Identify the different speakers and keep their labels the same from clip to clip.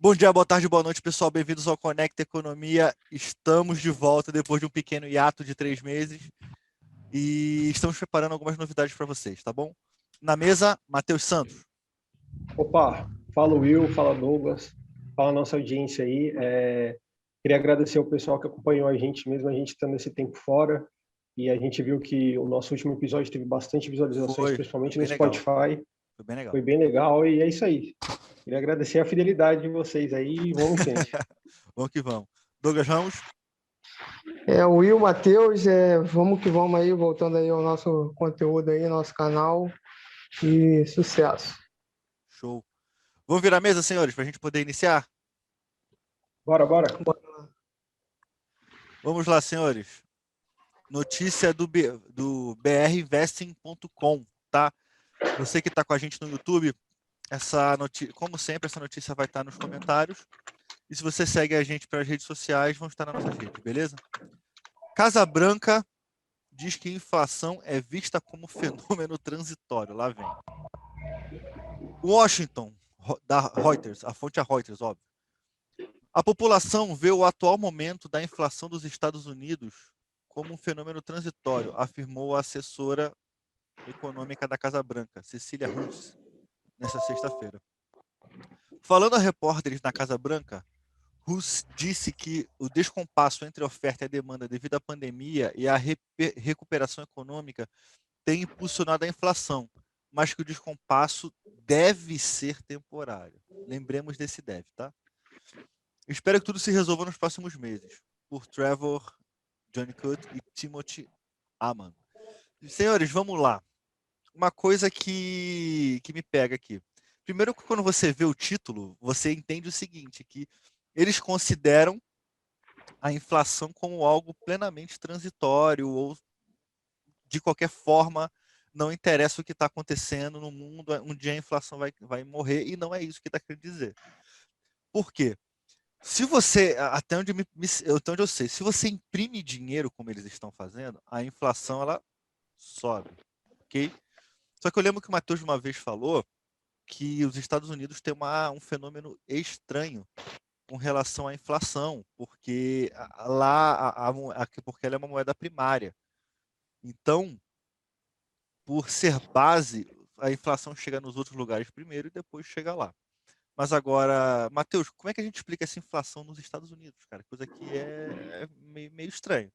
Speaker 1: Bom dia, boa tarde, boa noite, pessoal. Bem-vindos ao Conecta Economia. Estamos de volta depois de um pequeno hiato de 3 meses e estamos preparando algumas novidades para vocês, tá bom? Na mesa, Matheus Santos.
Speaker 2: Opa, fala Will, fala Douglas, fala nossa audiência aí. Queria agradecer ao pessoal que acompanhou a gente, mesmo a gente estando esse tempo fora. E a gente viu que o nosso último episódio teve bastante visualizações, principalmente no Spotify.
Speaker 1: Foi bem legal.
Speaker 2: Foi bem legal e é isso aí. Queria agradecer a fidelidade de vocês aí e vamos em frente.
Speaker 1: Vamos que vamos. Douglas Ramos.
Speaker 3: Will, Matheus, vamos que vamos aí, voltando aí ao nosso conteúdo aí, nosso canal, e sucesso.
Speaker 1: Show. Vamos virar a mesa, senhores, para a gente poder iniciar?
Speaker 2: Bora.
Speaker 1: Vamos lá, senhores. Notícia do brinvesting.com, tá? Você que está com a gente no YouTube, como sempre, essa notícia vai estar nos comentários. E se você segue a gente pelas redes sociais, vão estar na nossa rede, beleza? Casa Branca diz que inflação é vista como fenômeno transitório. Lá vem. Washington, da Reuters, a fonte é Reuters, óbvio. A população vê o atual momento da inflação dos Estados Unidos como um fenômeno transitório, afirmou a assessora econômica da Casa Branca, Cecília Huss, nesta sexta-feira. Falando a repórteres na Casa Branca, Huss disse que o descompasso entre a oferta e a demanda devido à pandemia e à recuperação econômica tem impulsionado a inflação, mas que o descompasso deve ser temporário. Lembremos desse deve, tá? Espero que tudo se resolva nos próximos meses. Por Trevor Johnnicott e Timothy Aman. Senhores, vamos lá. Uma coisa que me pega aqui. Primeiro, quando você vê o título, você entende o seguinte, que eles consideram a inflação como algo plenamente transitório ou, de qualquer forma, não interessa o que está acontecendo no mundo, um dia a inflação vai morrer, e não é isso que está querendo dizer. Por quê? Se você, até onde eu sei, se você imprime dinheiro como eles estão fazendo, a inflação ela sobe, ok? Só que eu lembro que o Matheus uma vez falou que os Estados Unidos têm um fenômeno estranho com relação à inflação, porque porque ela é uma moeda primária. Então, por ser base, a inflação chega nos outros lugares primeiro e depois chega lá. Mas agora, Matheus, como é que a gente explica essa inflação nos Estados Unidos, cara? Coisa que é meio estranho.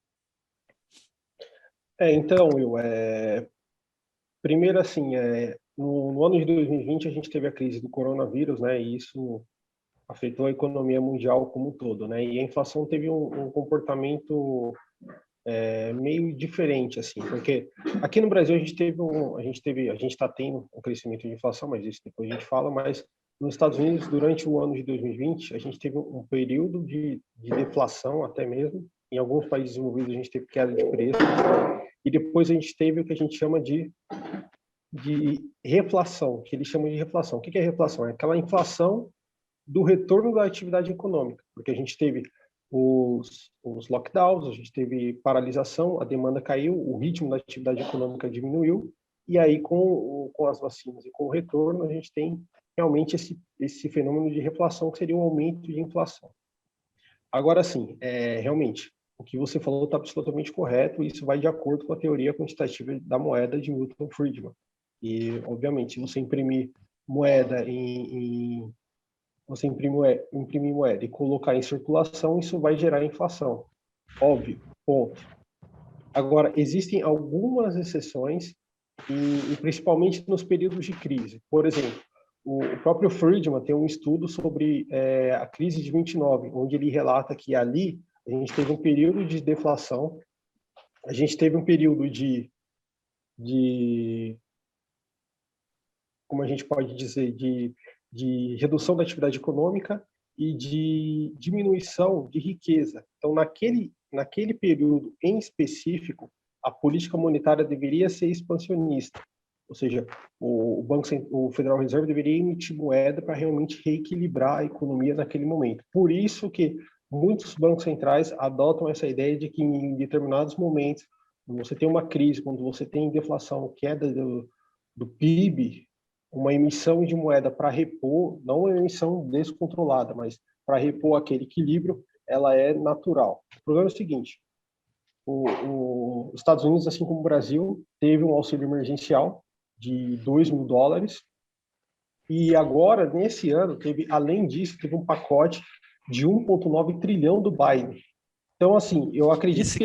Speaker 2: Então, Will, primeiro assim, no ano de 2020 a gente teve a crise do coronavírus, né? E isso afetou a economia mundial como um todo, né? E a inflação teve um comportamento meio diferente, assim, porque aqui no Brasil a gente está tendo um crescimento de inflação, mas isso depois a gente fala, mas nos Estados Unidos, durante o ano de 2020, a gente teve um período de deflação até mesmo. Em alguns países desenvolvidos a gente teve queda de preço e depois a gente teve o que a gente chama de reflação, que eles chamam de reflação. O que é reflação? É aquela inflação do retorno da atividade econômica, porque a gente teve os lockdowns, a gente teve paralisação, a demanda caiu, o ritmo da atividade econômica diminuiu, e aí com as vacinas e com o retorno, a gente tem realmente esse fenômeno de reflação, que seria um aumento de inflação. Agora sim, realmente, o que você falou está absolutamente correto, e isso vai de acordo com a teoria quantitativa da moeda de Milton Friedman. E, obviamente, se você imprimir moeda você imprimir moeda e colocar em circulação, isso vai gerar inflação. Óbvio, ponto. Agora, existem algumas exceções, e principalmente nos períodos de crise. Por exemplo, o próprio Friedman tem um estudo sobre a crise de 29, onde ele relata que ali a gente teve um período de deflação, a gente teve um período de como a gente pode dizer, de redução da atividade econômica e de diminuição de riqueza. Então, naquele período em específico, a política monetária deveria ser expansionista, ou seja, o Federal Reserve deveria emitir moeda para realmente reequilibrar a economia naquele momento. Por isso que muitos bancos centrais adotam essa ideia de que em determinados momentos, quando você tem uma crise, quando você tem deflação, queda do PIB, uma emissão de moeda para repor, não uma emissão descontrolada, mas para repor aquele equilíbrio, ela é natural. O problema é o seguinte, os Estados Unidos, assim como o Brasil, teve um auxílio emergencial de $2.000, e agora, nesse ano, além disso, teve um pacote de 1,9 trilhão do Biden. Então, assim, eu acredito que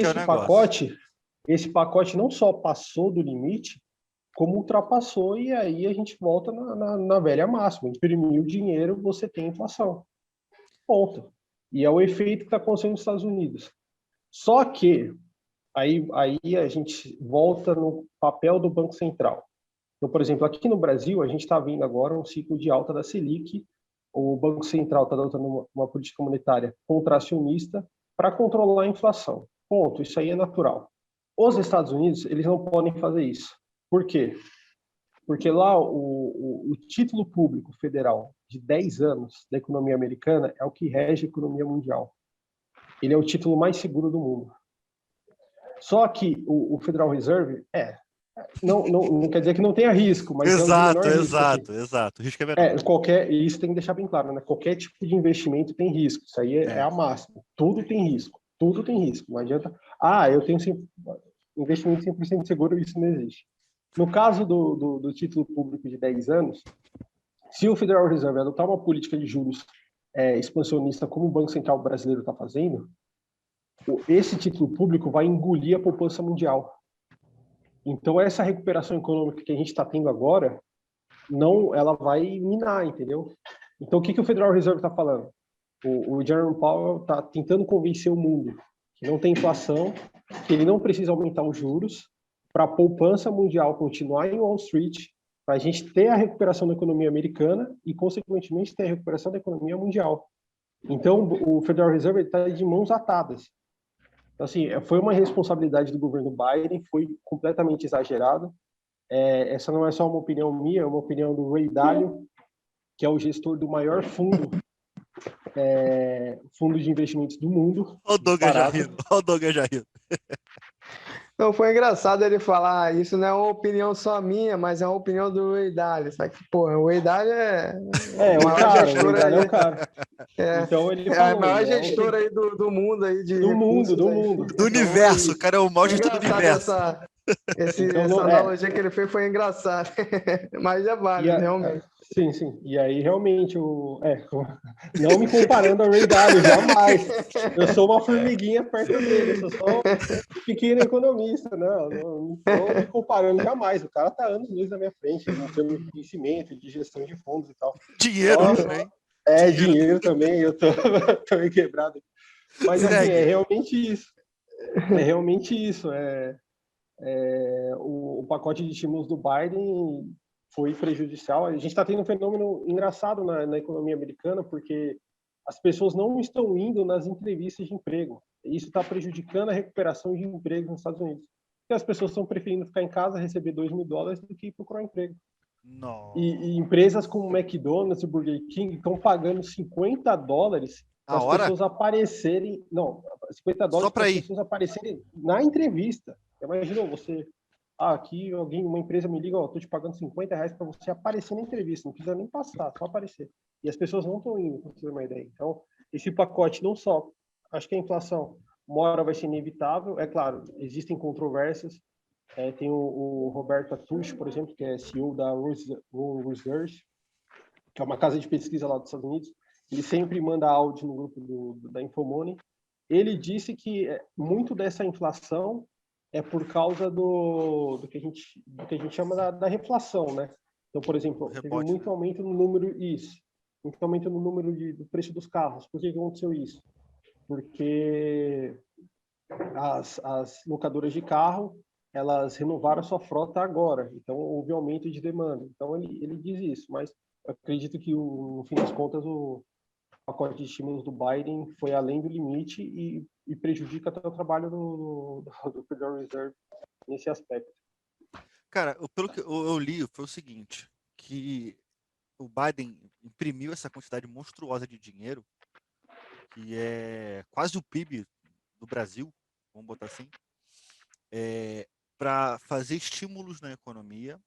Speaker 2: esse pacote não só passou do limite, como ultrapassou, e aí a gente volta na velha máxima. Imprimir o dinheiro, você tem inflação. Ponto. E é o efeito que está acontecendo nos Estados Unidos. Só que aí a gente volta no papel do Banco Central. Então, por exemplo, aqui no Brasil, a gente está vendo agora um ciclo de alta da Selic. O Banco Central está adotando uma política monetária contracionista para controlar a inflação. Ponto. Isso aí é natural. Os Estados Unidos, eles não podem fazer isso. Por quê? Porque lá o título público federal de 10 anos da economia americana é o que rege a economia mundial. Ele é o título mais seguro do mundo. Só que o Federal Reserve não quer dizer que não tenha risco, mas
Speaker 1: exato,
Speaker 2: é o menor
Speaker 1: exato. O risco é menor.
Speaker 2: Isso tem que deixar bem claro, né? Qualquer tipo de investimento tem risco. Isso aí é a máxima. Tudo tem risco. Tudo tem risco. Não adianta. Eu tenho investimento 100% seguro, isso não existe. No caso do título público de 10 anos, se o Federal Reserve adotar uma política de juros expansionista como o Banco Central brasileiro está fazendo, esse título público vai engolir a poupança mundial. Então, essa recuperação econômica que a gente está tendo agora, ela vai minar, entendeu? Então, o que o Federal Reserve está falando? O Jerome Powell está tentando convencer o mundo que não tem inflação, que ele não precisa aumentar os juros para a poupança mundial continuar em Wall Street, para a gente ter a recuperação da economia americana e, consequentemente, ter a recuperação da economia mundial. Então, o Federal Reserve está de mãos atadas. Então, assim, foi uma responsabilidade do governo Biden, foi completamente exagerado. Essa não é só uma opinião minha, é uma opinião do Ray Dalio, que é o gestor do maior fundo de investimentos do mundo.
Speaker 1: Olha o Douglas já rindo.
Speaker 3: Não, foi engraçado ele falar, isso não é uma opinião só minha, mas é uma opinião do Ray Dalio. Só que, porra, o Ray Dalio
Speaker 2: é o cara.
Speaker 3: Então ele falou, a maior gestora aí do mundo aí de
Speaker 2: do mundo.
Speaker 1: Do universo, o cara é o maior gestor do universo.
Speaker 3: Essa analogia que ele fez foi engraçada, mas é válido, realmente.
Speaker 2: Sim. E aí, realmente, não me comparando ao Ray Dalio, jamais. Eu sou uma formiguinha perto dele, eu sou só um pequeno economista, não estou me comparando jamais. O cara está anos-luz na minha frente, em termos de conhecimento, de gestão de fundos e tal.
Speaker 1: Dinheiro também.
Speaker 2: Dinheiro também, eu tô meio quebrado. Mas, assim, é realmente isso. O pacote de estímulos do Biden foi prejudicial. A gente está tendo um fenômeno engraçado na economia americana, porque as pessoas não estão indo nas entrevistas de emprego. E isso está prejudicando a recuperação de empregos nos Estados Unidos. Porque as pessoas estão preferindo ficar em casa, receber $2.000 do que ir procurar emprego. E empresas como McDonald's e Burger King estão pagando $50 para as pessoas aparecerem... Não, $50 para as pessoas aparecerem na entrevista. Imagina você... aqui uma empresa me liga, estou te pagando R$50 para você aparecer na entrevista, não precisa nem passar, só aparecer. E as pessoas não estão indo, para você ter uma ideia. Então, esse pacote não só, acho que a inflação uma hora vai ser inevitável, é claro, existem controvérsias, tem o Roberto Atush, por exemplo, que é CEO da Rural Research, que é uma casa de pesquisa lá dos Estados Unidos, ele sempre manda áudio no grupo da Infomoney. Ele disse que muito dessa inflação é por causa do que a gente chama da reflação, né? Então, por exemplo, teve muito aumento no número muito aumento no número do preço dos carros. Por que aconteceu isso? Porque as locadoras de carro, elas renovaram a sua frota agora, então houve aumento de demanda. Então ele diz isso, mas eu acredito que no fim das contas o pacote de estímulos do Biden foi além do limite e prejudica até o trabalho do Federal Reserve nesse aspecto.
Speaker 1: Cara, pelo que eu li, foi o seguinte, que o Biden imprimiu essa quantidade monstruosa de dinheiro, que é quase o PIB do Brasil, vamos botar assim, para fazer estímulos na economia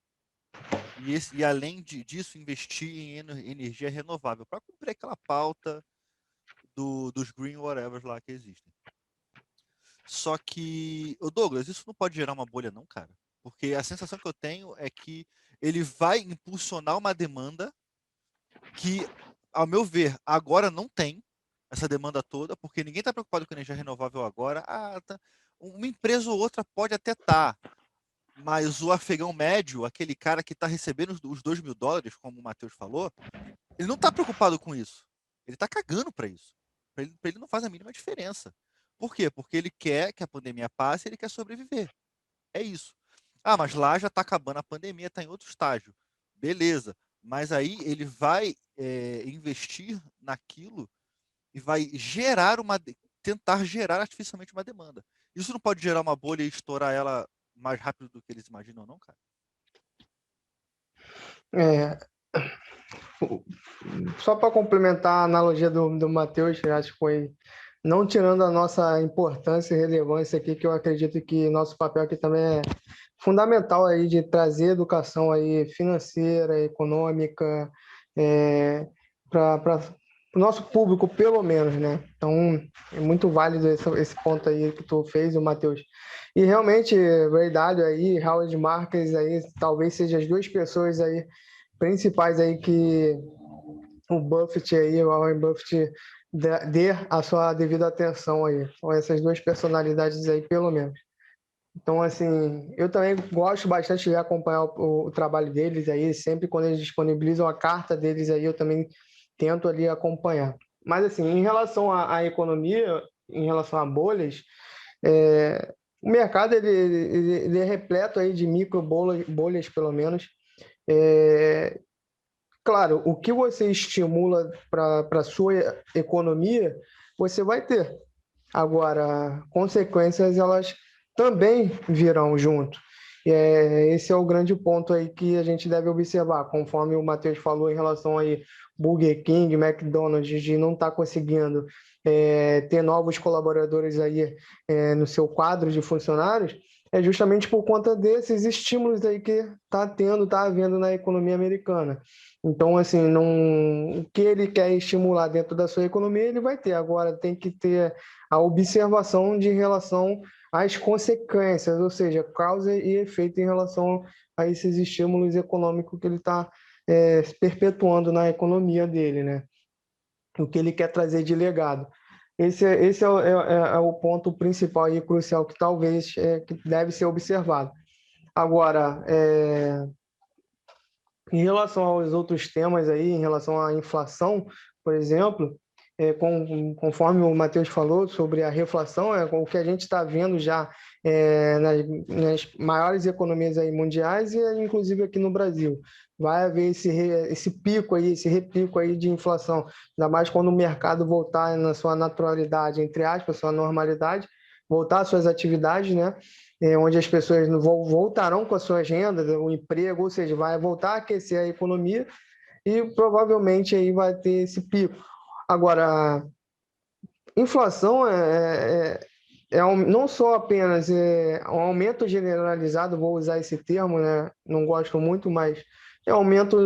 Speaker 1: e além disso, investir em energia renovável, para cumprir aquela pauta dos green whatever lá que existem. Só que, o Douglas, isso não pode gerar uma bolha não, cara. Porque a sensação que eu tenho é que ele vai impulsionar uma demanda que, ao meu ver, agora não tem essa demanda toda, porque ninguém está preocupado com energia renovável agora. Uma empresa ou outra pode até estar, mas o afegão médio, aquele cara que está recebendo os $2.000, como o Matheus falou, ele não está preocupado com isso. Ele está cagando para isso. Para ele não faz a mínima diferença. Por quê? Porque ele quer que a pandemia passe e ele quer sobreviver. É isso. Ah, mas lá já está acabando a pandemia, está em outro estágio. Beleza. Mas aí ele vai investir naquilo e vai tentar gerar artificialmente uma demanda. Isso não pode gerar uma bolha e estourar ela mais rápido do que eles imaginam, não, cara?
Speaker 3: É, só para complementar a analogia do Matheus, acho que foi não tirando a nossa importância e relevância aqui, que eu acredito que nosso papel aqui também é fundamental aí de trazer educação aí financeira, econômica, para o nosso público, pelo menos, né? Então, é muito válido esse ponto aí que tu fez, o Matheus. E realmente, Ray Dalio aí, Howard Marks aí, talvez sejam as duas pessoas aí principais aí que o Buffett aí, o Warren Buffett dê a sua devida atenção aí. São essas duas personalidades aí, pelo menos. Então, assim, eu também gosto bastante de acompanhar o trabalho deles aí, sempre quando eles disponibilizam a carta deles aí, eu também tento ali acompanhar. Mas, assim, em relação à economia, em relação a bolhas, o mercado ele é repleto aí de micro bolhas, pelo menos. Claro, o que você estimula para a sua economia, você vai ter. Agora, consequências, elas também virão junto. Esse é o grande ponto aí que a gente deve observar, conforme o Matheus falou em relação aí Burger King, McDonald's, de não estar conseguindo ter novos colaboradores aí no seu quadro de funcionários, é justamente por conta desses estímulos aí que está havendo na economia americana. Então, assim, o que ele quer estimular dentro da sua economia, ele vai ter. Agora, tem que ter a observação de relação às consequências, ou seja, causa e efeito em relação a esses estímulos econômicos que ele está perpetuando na economia dele, né? O que ele quer trazer de legado. Esse é o ponto principal e crucial que talvez que deve ser observado. Agora, em relação aos outros temas aí, em relação à inflação, por exemplo, conforme o Matheus falou sobre a reflação, o que a gente está vendo já nas maiores economias aí mundiais e inclusive aqui no Brasil. Vai haver esse pico aí, esse repico aí de inflação, ainda mais quando o mercado voltar na sua naturalidade, entre aspas, sua normalidade, voltar às suas atividades, né? Onde as pessoas voltarão com as suas rendas, o emprego, ou seja, vai voltar a aquecer a economia e provavelmente aí vai ter esse pico. Agora, inflação não só apenas um aumento generalizado, vou usar esse termo, né? Não gosto muito, mas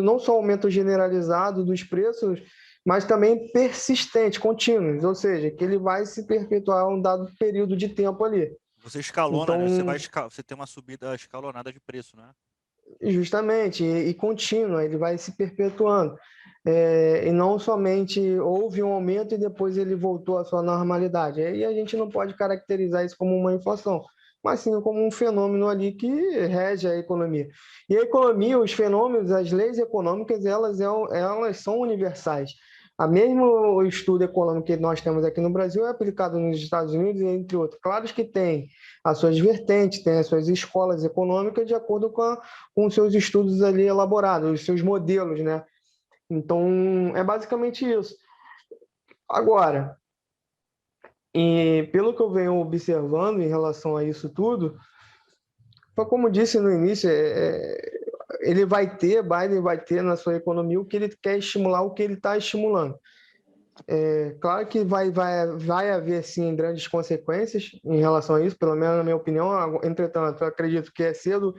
Speaker 3: não só aumento generalizado dos preços, mas também persistente, contínuos, ou seja, que ele vai se perpetuar um dado período de tempo ali.
Speaker 1: Você escalona,
Speaker 3: Então,
Speaker 1: né? Você tem uma subida escalonada de preço, né?
Speaker 3: Justamente, e contínua, ele vai se perpetuando. E não somente houve um aumento e depois ele voltou à sua normalidade. E a gente não pode caracterizar isso como uma inflação, mas sim como um fenômeno ali que rege a economia. E a economia, os fenômenos, as leis econômicas, elas são universais. A mesmo estudo econômico que nós temos aqui no Brasil é aplicado nos Estados Unidos, entre outros. Claro que tem as suas vertentes, tem as suas escolas econômicas de acordo com os seus estudos ali elaborados, os seus modelos, né? Então, é basicamente isso. Agora, e pelo que eu venho observando em relação a isso tudo, foi como disse no início, Biden vai ter na sua economia o que ele quer estimular, o que ele está estimulando. Claro que vai haver, sim, grandes consequências em relação a isso, pelo menos na minha opinião. Entretanto, eu acredito que é cedo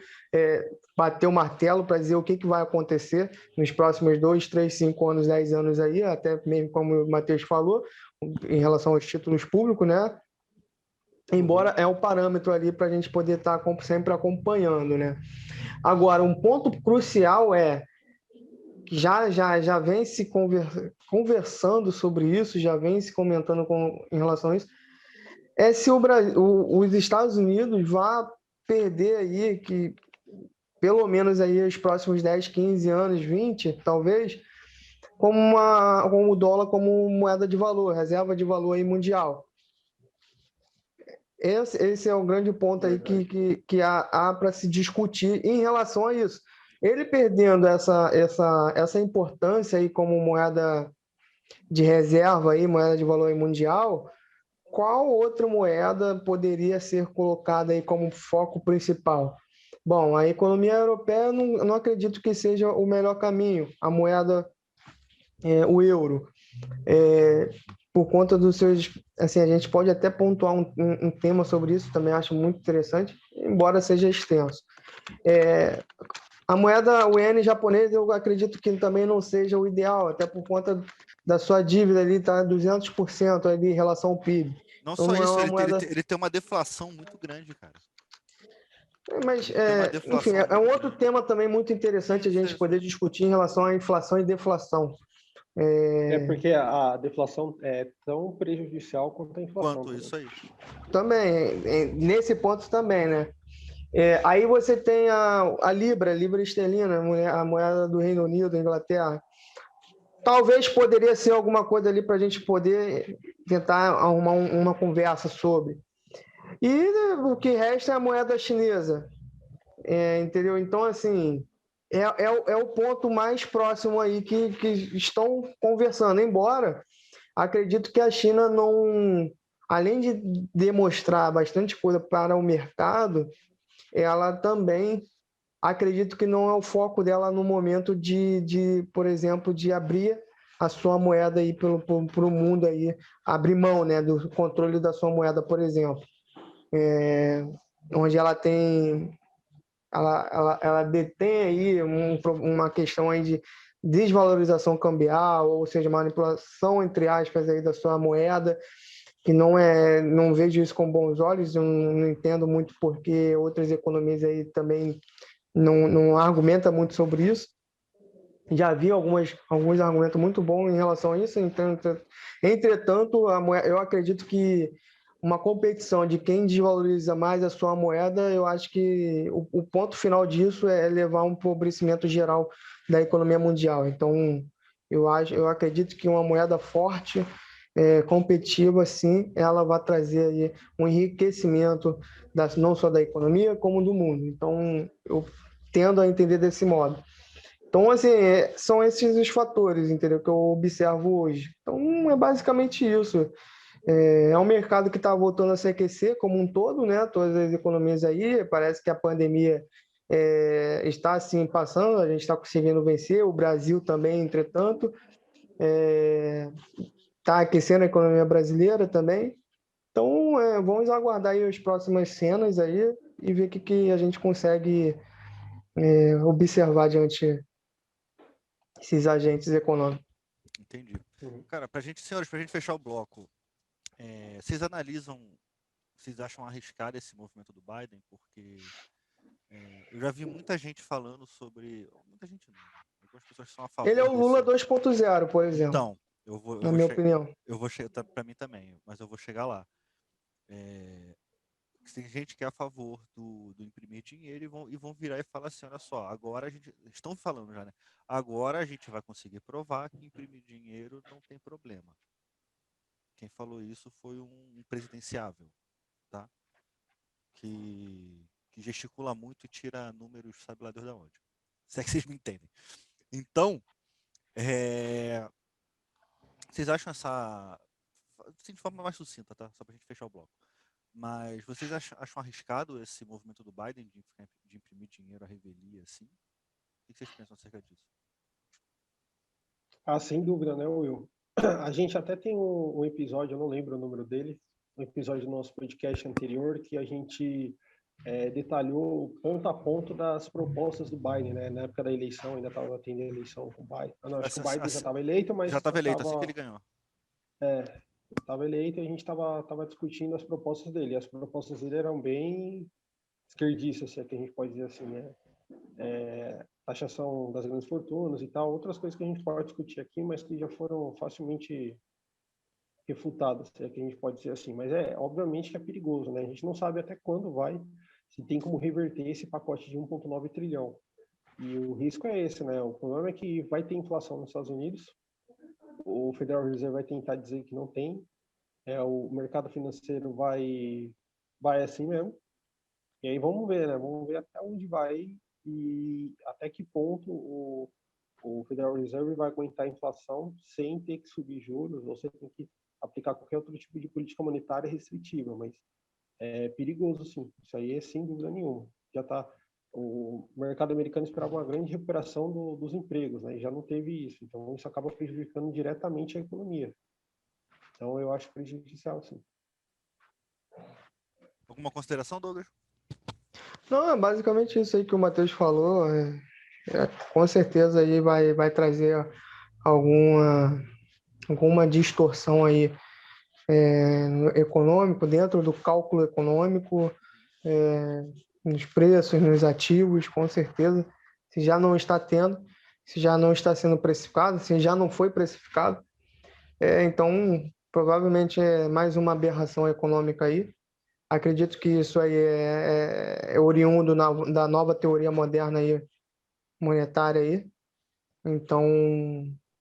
Speaker 3: bater o martelo para dizer o que vai acontecer nos próximos 2, 3, 5 anos, 10 anos aí, até mesmo como o Matheus falou, em relação aos títulos públicos, né? Embora é um parâmetro ali para a gente poder estar sempre acompanhando, né? Agora, um ponto crucial que já vem se conversando sobre isso, já vem se comentando em relação a isso, é se os Estados Unidos vão perder aí, que pelo menos aí os próximos 10, 15 anos, 20, talvez, como o dólar como moeda de valor, reserva de valor aí mundial. Esse é o grande ponto aí que há para se discutir em relação a isso. Ele perdendo essa importância aí como moeda de reserva, aí, moeda de valor mundial, qual outra moeda poderia ser colocada aí como foco principal? Bom, a economia europeia eu não acredito que seja o melhor caminho, a moeda, o euro. Por conta dos seus. Assim, a gente pode até pontuar um tema sobre isso, também acho muito interessante, embora seja extenso. A moeda, o iene japonês, eu acredito que também não seja o ideal, até por conta da sua dívida ali, tá 200% ali em relação ao PIB.
Speaker 1: Não
Speaker 3: Então,
Speaker 1: só
Speaker 3: não é
Speaker 1: isso,
Speaker 3: uma moeda.
Speaker 1: ele tem uma deflação muito grande, cara.
Speaker 3: Mas,
Speaker 1: Ele tem uma
Speaker 3: enfim,
Speaker 1: deflação
Speaker 3: é um
Speaker 1: muito
Speaker 3: outro
Speaker 1: grande.
Speaker 3: tema também muito interessante a gente poder discutir em relação à inflação e deflação.
Speaker 2: Porque a deflação é tão prejudicial quanto a inflação.
Speaker 1: Quanto isso aí.
Speaker 3: Também, nesse ponto também, né? Aí você tem a libra esterlina, a moeda do Reino Unido, da Inglaterra. Talvez poderia ser alguma coisa ali para a gente poder tentar arrumar uma conversa sobre. E o que resta é a moeda chinesa, entendeu? Então, assim, é o ponto mais próximo aí que estão conversando. Embora acredito que a China não, além de demonstrar bastante coisa para o mercado, ela também acredito que não é o foco dela no momento por exemplo, de abrir a sua moeda aí para o mundo aí, abrir mão, né, do controle da sua moeda, por exemplo, onde ela tem, ela detém aí uma questão aí de desvalorização cambial, ou seja, manipulação entre aspas aí da sua moeda, que não vejo isso com bons olhos, eu não entendo muito porque outras economias aí também não argumenta muito sobre isso. Já vi alguns argumentos muito bons em relação a isso. Entretanto, eu acredito que uma competição de quem desvaloriza mais a sua moeda, eu acho que o ponto final disso é levar um empobrecimento geral da economia mundial. Então, eu acredito que uma moeda forte, competitiva, sim, ela vai trazer aí um enriquecimento não só da economia, como do mundo. Então, eu tendo a entender desse modo. Então, assim, são esses os fatores, entendeu, que eu observo hoje. Então, é basicamente isso. Um mercado que está voltando a se aquecer como um todo, né? Todas as economias aí, parece que a pandemia está, assim, passando, a gente está conseguindo vencer, o Brasil também, entretanto, está aquecendo a economia brasileira também. Então, vamos aguardar aí as próximas cenas aí e ver o que a gente consegue observar diante esses agentes econômicos.
Speaker 1: Entendi. Cara, senhores, pra gente fechar o bloco, vocês acham arriscado esse movimento do Biden? Porque eu já vi muita gente falando sobre, muita gente não, né? Algumas pessoas que são a
Speaker 3: Ele é
Speaker 1: favor
Speaker 3: o Lula
Speaker 1: desse.
Speaker 3: 2.0, por exemplo,
Speaker 1: Então,
Speaker 3: na minha opinião.
Speaker 1: eu vou chegar para mim também, mas eu vou chegar lá. Tem gente que é a favor do imprimir dinheiro e vão virar e falar assim, olha só, agora a gente, estão falando já, né? Agora a gente vai conseguir provar que imprimir dinheiro não tem problema. Quem falou isso foi um presidenciável, tá? Que gesticula muito e tira números, sabe lá Deus da onde. Se é que vocês me entendem. Então, vocês acham essa, assim, de forma mais sucinta, tá? Só pra gente fechar o bloco. Mas vocês acham arriscado esse movimento do Biden de imprimir dinheiro à revelia, assim? O que vocês pensam acerca disso?
Speaker 2: Sem dúvida, né, Will? A gente até tem um episódio, eu não lembro o número dele, um episódio do nosso podcast anterior que a gente detalhou ponto a ponto das propostas do Biden, né? Na época da eleição, ainda estava tendo a eleição com o Biden. Não, acho que o Biden já estava eleito, mas
Speaker 1: já estava eleito assim que ele ganhou.
Speaker 2: Estava eleito e a gente estava discutindo as propostas dele. As propostas dele eram bem esquerdistas, se é que a gente pode dizer assim, né? Taxação das grandes fortunas e tal, outras coisas que a gente pode discutir aqui, mas que já foram facilmente refutadas, se é que a gente pode dizer assim. Mas obviamente que é perigoso, né? A gente não sabe até quando vai, se tem como reverter esse pacote de 1,9 trilhão. E o risco é esse, né? O problema é que vai ter inflação nos Estados Unidos, o Federal Reserve vai tentar dizer que não tem, o mercado financeiro vai assim mesmo. E aí vamos ver, né? Vamos ver até onde vai e até que ponto o Federal Reserve vai aguentar a inflação sem ter que subir juros, ou você tem que aplicar qualquer outro tipo de política monetária restritiva, mas é perigoso, sim. Isso aí é sem dúvida nenhuma. Já tá, o mercado americano esperava uma grande recuperação dos empregos, né? E já não teve isso. Então isso acaba prejudicando diretamente a economia. Então eu acho prejudicial, sim.
Speaker 1: Alguma consideração, Douglas?
Speaker 3: Não, é basicamente isso aí que o Matheus falou. Com certeza aí vai trazer alguma distorção aí no econômico, dentro do cálculo econômico, nos preços, nos ativos, com certeza. Se já não está tendo, se já não está sendo precificado, se já não foi precificado. Então, provavelmente é mais uma aberração econômica aí. Acredito que isso aí é oriundo da nova teoria moderna aí, monetária aí. Então,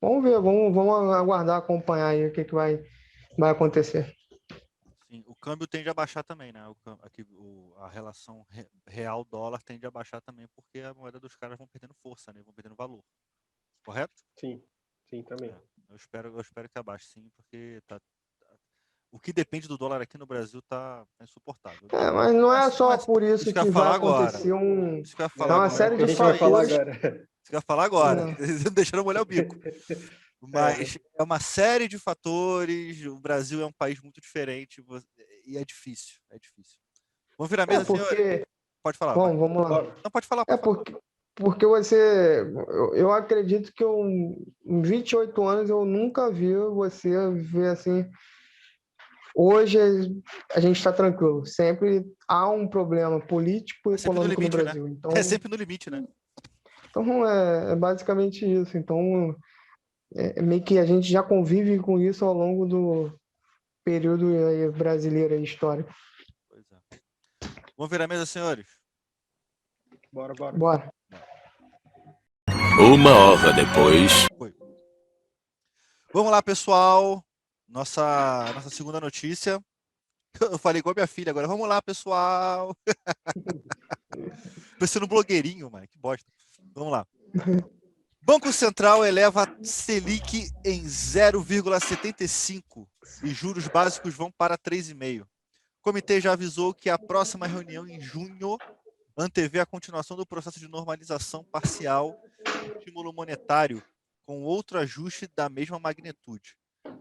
Speaker 3: vamos ver, vamos aguardar, acompanhar aí o que vai acontecer.
Speaker 1: Sim, o câmbio tende a baixar também, né? A relação real dólar tende a baixar também, porque a moeda dos caras vão perdendo força, né? Vão perdendo valor. Correto?
Speaker 2: Sim, sim, também.
Speaker 1: Eu espero que abaixe, sim, porque o que depende do dólar aqui no Brasil tá insuportável.
Speaker 3: Mas não é só por isso que vai acontecer
Speaker 1: Isso que eu ia
Speaker 3: é
Speaker 1: falar
Speaker 3: uma
Speaker 1: agora.
Speaker 3: série de
Speaker 2: a gente vai falar
Speaker 3: fatores.
Speaker 2: agora.
Speaker 1: Isso que eu ia falar agora.
Speaker 3: Não.
Speaker 1: Eles não deixaram molhar o bico. Mas é uma série de fatores. O Brasil é um país muito diferente e é difícil. É difícil. Vamos virar a mesa, senhor? Pode falar.
Speaker 3: Bom, vamos lá.
Speaker 1: Não, pode falar.
Speaker 3: Porque eu acredito que em 28 anos eu nunca vi você ver assim. Hoje a gente está tranquilo. Sempre há um problema político e econômico no Brasil.
Speaker 1: Né?
Speaker 3: Então,
Speaker 1: é sempre no limite, né?
Speaker 3: Então é basicamente isso. Então meio que a gente já convive com isso ao longo do período brasileiro histórico.
Speaker 1: Pois é. Vamos virar a mesa, senhores?
Speaker 3: Bora.
Speaker 4: 1 hora depois.
Speaker 1: Foi. Vamos lá, pessoal. Nossa segunda notícia. Eu falei igual minha filha agora. Vamos lá, pessoal. Pensando no blogueirinho, mano. Que bosta. Vamos lá. Banco Central eleva Selic em 0,75 e juros básicos vão para 3,5. O comitê já avisou que a próxima reunião em junho antevê a continuação do processo de normalização parcial do estímulo monetário com outro ajuste da mesma magnitude.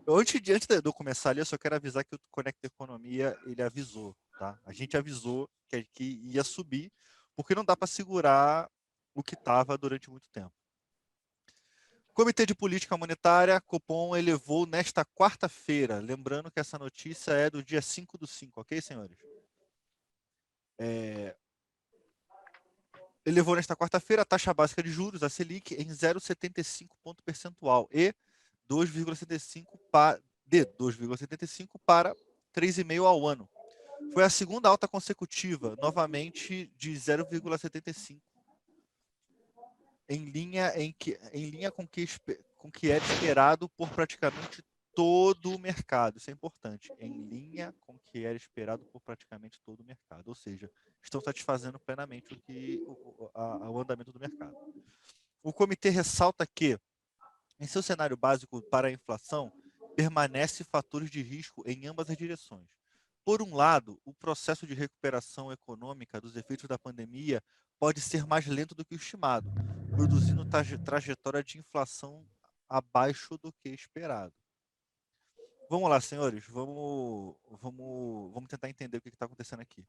Speaker 1: Antes de eu começar ali, eu só quero avisar que o Conecta Economia, ele avisou, tá? A gente avisou que ia subir, porque não dá para segurar o que estava durante muito tempo. Comitê de Política Monetária, Copom, elevou nesta quarta-feira. Lembrando que essa notícia é do dia 5/5, ok, senhores? Elevou nesta quarta-feira a taxa básica de juros, a Selic, em 0,75 ponto percentual e 2,75 para 3,5 ao ano. Foi a segunda alta consecutiva, novamente de 0,75. Em linha com que era esperado por praticamente todo o mercado. Isso é importante. Em linha com o que era esperado por praticamente todo o mercado. Ou seja, estão satisfazendo plenamente o andamento do mercado. O comitê ressalta que, em seu cenário básico para a inflação, permanece fatores de risco em ambas as direções. Por um lado, o processo de recuperação econômica dos efeitos da pandemia pode ser mais lento do que o estimado, produzindo trajetória de inflação abaixo do que esperado. Vamos lá, senhores. Vamos tentar entender o que está acontecendo aqui.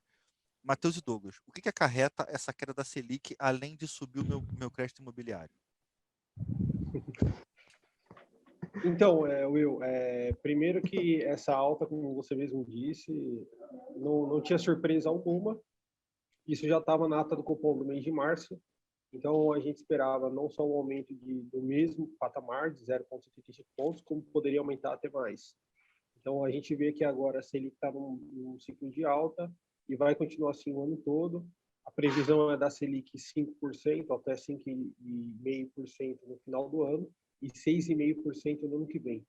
Speaker 1: Matheus e Douglas, o que acarreta essa queda da Selic, além de subir o meu crédito imobiliário?
Speaker 2: Então, Will, primeiro que essa alta, como você mesmo disse, não tinha surpresa alguma. Isso já estava na ata do Copom do mês de março. Então, a gente esperava não só um aumento do mesmo patamar, de 0,75 pontos, como poderia aumentar até mais. Então, a gente vê que agora a Selic está num ciclo de alta e vai continuar assim o ano todo. A previsão é da Selic 5%, até 5,5% no final do ano e 6,5% no ano que vem.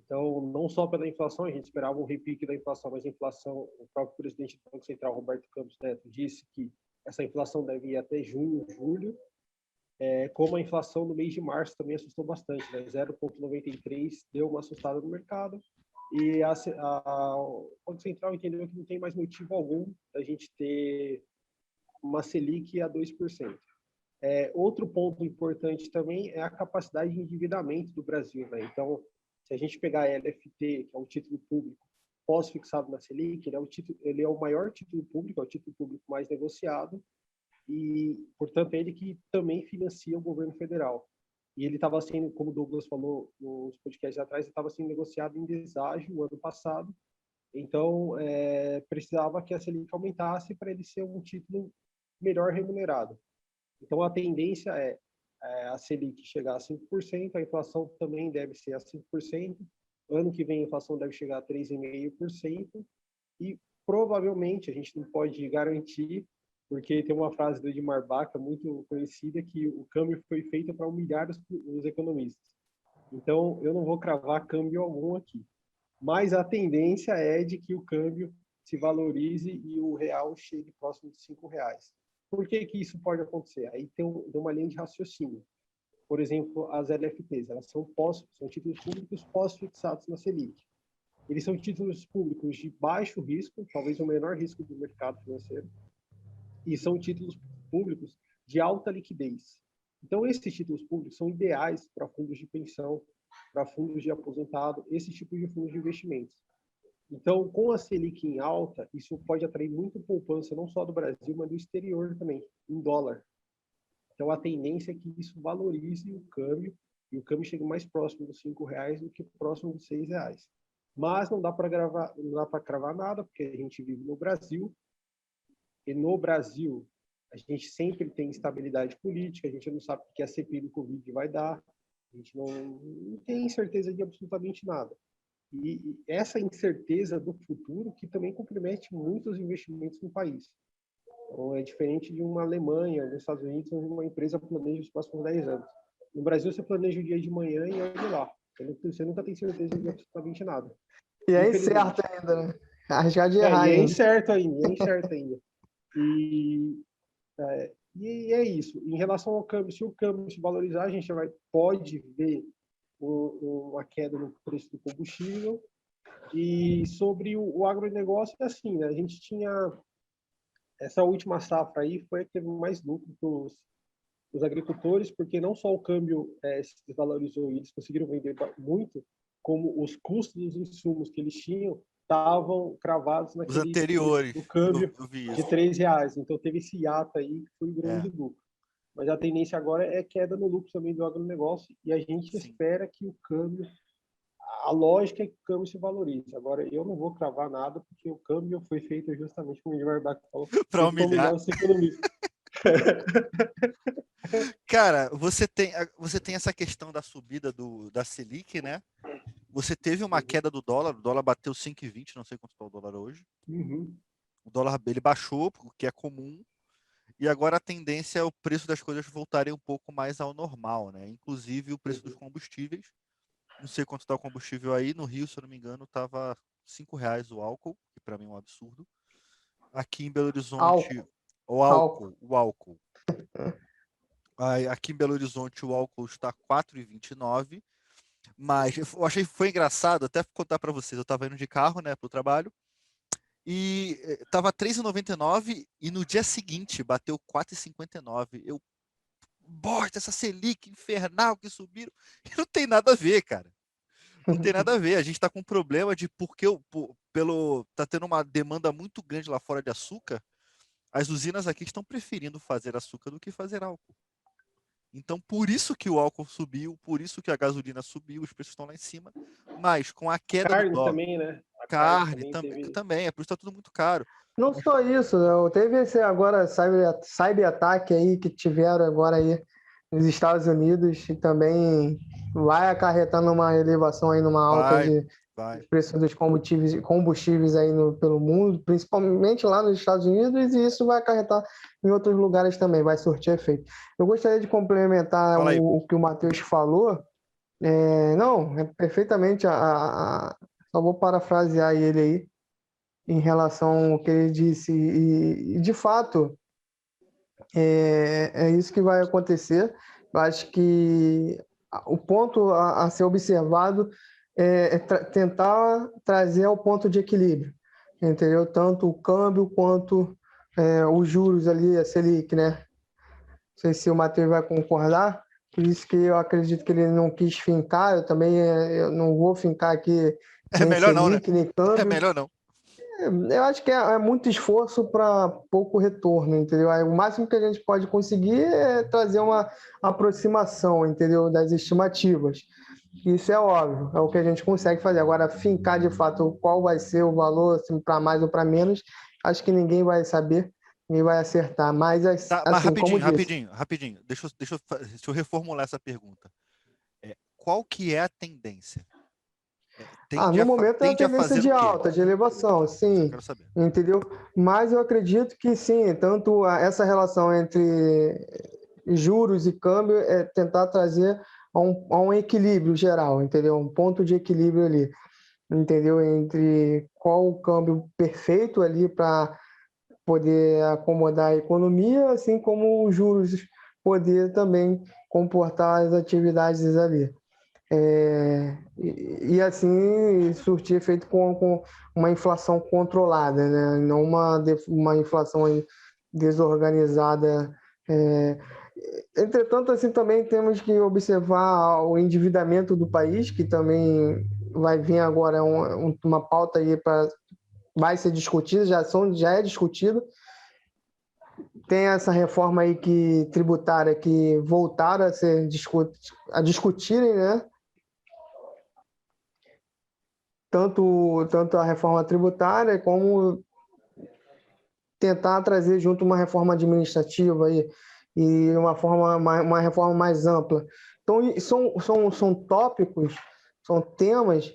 Speaker 2: Então, não só pela inflação, a gente esperava um repique da inflação, mas a inflação, o próprio presidente do Banco Central, Roberto Campos Neto, disse que essa inflação deve ir até junho, julho, como a inflação no mês de março também assustou bastante, né? 0,93 deu uma assustada no mercado, e o Banco Central entendeu que não tem mais motivo algum da gente ter uma Selic a 2%. Outro ponto importante também é a capacidade de endividamento do Brasil, né? Então, se a gente pegar a LFT, que é um título público pós-fixado na Selic, ele é o maior título público, é o título público mais negociado, e, portanto, é ele que também financia o governo federal. E ele estava sendo, como o Douglas falou nos podcasts atrás, ele estava sendo negociado em deságio no ano passado, então precisava que a Selic aumentasse para ele ser um título melhor remunerado. Então, a tendência é a Selic chegar a 5%, a inflação também deve ser a 5%, ano que vem a inflação deve chegar a 3,5%, e provavelmente, a gente não pode garantir, porque tem uma frase do Edmar Baca muito conhecida, que o câmbio foi feito para humilhar os economistas. Então, eu não vou cravar câmbio algum aqui. Mas a tendência é de que o câmbio se valorize e o real chegue próximo de R$5. Por que isso pode acontecer? Aí tem uma linha de raciocínio. Por exemplo, as LFTs, elas são títulos públicos pós-fixados na Selic. Eles são títulos públicos de baixo risco, talvez o menor risco do mercado financeiro, e são títulos públicos de alta liquidez. Então, esses títulos públicos são ideais para fundos de pensão, para fundos de aposentado, esse tipo de fundos de investimentos. Então, com a Selic em alta, isso pode atrair muita poupança, não só do Brasil, mas do exterior também, em dólar. Então, a tendência é que isso valorize o câmbio, e o câmbio chegue mais próximo dos R$5 do que próximo dos R$6. Mas não dá para cravar nada, porque a gente vive no Brasil, e no Brasil a gente sempre tem instabilidade política, a gente não sabe o que a CPI do Covid vai dar, a gente não tem certeza de absolutamente nada. E essa incerteza do futuro que também compromete muito os investimentos no país. Então, é diferente de uma Alemanha, dos Estados Unidos, onde uma empresa planeja os próximos 10 anos. No Brasil, você planeja o dia de manhã e olha lá. Você nunca tem certeza de absolutamente nada.
Speaker 3: E é incerto ainda, né? Arriscar de errar
Speaker 2: ainda.
Speaker 3: É
Speaker 2: incerto ainda. E é isso. Em relação ao câmbio, se o câmbio se valorizar, a gente pode ver uma queda no preço do combustível. E sobre o agronegócio, é assim, né? A gente tinha essa última safra aí foi a que teve mais lucro para os agricultores, porque não só o câmbio se desvalorizou e eles conseguiram vender muito, como os custos dos insumos que eles tinham estavam cravados naquele
Speaker 1: Os anteriores,
Speaker 2: do câmbio
Speaker 1: eu vi
Speaker 2: de
Speaker 1: isso.
Speaker 2: R$3. Então teve esse hiato aí que foi um grande lucro. Mas a tendência agora é queda no lucro também do agronegócio, e a gente espera que o câmbio, a lógica é que o câmbio se valorize. Agora, eu não vou cravar nada, porque o câmbio foi feito justamente como o Edmar Baca falou,
Speaker 1: para humilhar
Speaker 2: os economistas.
Speaker 1: Cara, você tem essa questão da subida da Selic, né? Você teve uma queda do dólar, o dólar bateu 5,20, não sei quanto está o dólar hoje.
Speaker 2: Uhum.
Speaker 1: O dólar ele baixou, o que é comum, e agora a tendência é o preço das coisas voltarem um pouco mais ao normal, né? Inclusive o preço dos combustíveis. Não sei quanto está o combustível aí, no Rio, se eu não me engano, estava R$5 o álcool, que para mim é um absurdo. Aqui em Belo Horizonte, o álcool. Aqui em Belo Horizonte o álcool está R$4,29, mas eu achei que foi engraçado, até contar para vocês, eu estava indo de carro, né, para o trabalho, e estava R$3,99 e no dia seguinte bateu R$4,59. Eu, bosta, essa Selic infernal que subiram, e não tem nada a ver, cara. Não tem nada a ver. A gente está com um problema de porque tá tendo uma demanda muito grande lá fora de açúcar. As usinas aqui estão preferindo fazer açúcar do que fazer álcool. Então, por isso que o álcool subiu, por isso que a gasolina subiu, os preços estão lá em cima. Mas com a queda do
Speaker 2: Carne
Speaker 1: dólar,
Speaker 2: também, né? A
Speaker 1: carne
Speaker 2: também teve...
Speaker 1: também, é por isso está tudo muito caro.
Speaker 3: Não só isso, teve esse agora cyber-ataque aí que tiveram agora aí nos Estados Unidos e também vai acarretar numa elevação aí, numa alta de preço dos combustíveis aí pelo mundo, principalmente lá nos Estados Unidos, e isso vai acarretar em outros lugares também, vai surtir efeito. Eu gostaria de complementar o que o Matheus falou. Não, é perfeitamente, só vou parafrasear ele aí, em relação ao que ele disse, e de fato, é isso que vai acontecer. Eu acho que o ponto a ser observado é tentar trazer ao ponto de equilíbrio, entendeu? Tanto o câmbio quanto os juros ali, a Selic, né? Não sei se o Matheus vai concordar, por isso que eu acredito que ele não quis fincar, eu também eu não vou fincar aqui nem
Speaker 1: melhor
Speaker 3: Selic,
Speaker 1: não, né?
Speaker 3: nem câmbio.
Speaker 1: É melhor não.
Speaker 3: Eu acho que é muito esforço para pouco retorno, entendeu? O máximo que a gente pode conseguir é trazer uma aproximação, entendeu? Das estimativas. Isso é óbvio, é o que a gente consegue fazer. Agora, fincar de fato qual vai ser o valor, assim, para mais ou para menos, acho que ninguém vai saber, ninguém vai acertar. Mas,
Speaker 1: Tá,
Speaker 3: assim,
Speaker 1: mas
Speaker 3: rapidinho.
Speaker 1: Deixa eu reformular essa pergunta. Qual que é a tendência?
Speaker 3: No momento é uma tendência de
Speaker 1: quê?
Speaker 3: alta, de elevação, sim,
Speaker 1: Eu quero saber.
Speaker 3: entendeu? Mas eu acredito que sim, tanto essa relação entre juros e câmbio é tentar trazer a um equilíbrio geral, entendeu? Um ponto de equilíbrio ali, entendeu? Entre qual o câmbio perfeito ali para poder acomodar a economia, assim como os juros poder também comportar as atividades ali. E assim surtir efeito com uma inflação controlada, né? Não uma inflação desorganizada. Entretanto, assim, também temos que observar o endividamento do país, que também vai vir agora uma pauta aí vai ser discutida, já é discutida. Tem essa reforma aí tributária que voltaram a discutirem, né? Tanto a reforma tributária como tentar trazer junto uma reforma administrativa e uma reforma mais ampla. Então, são tópicos, são temas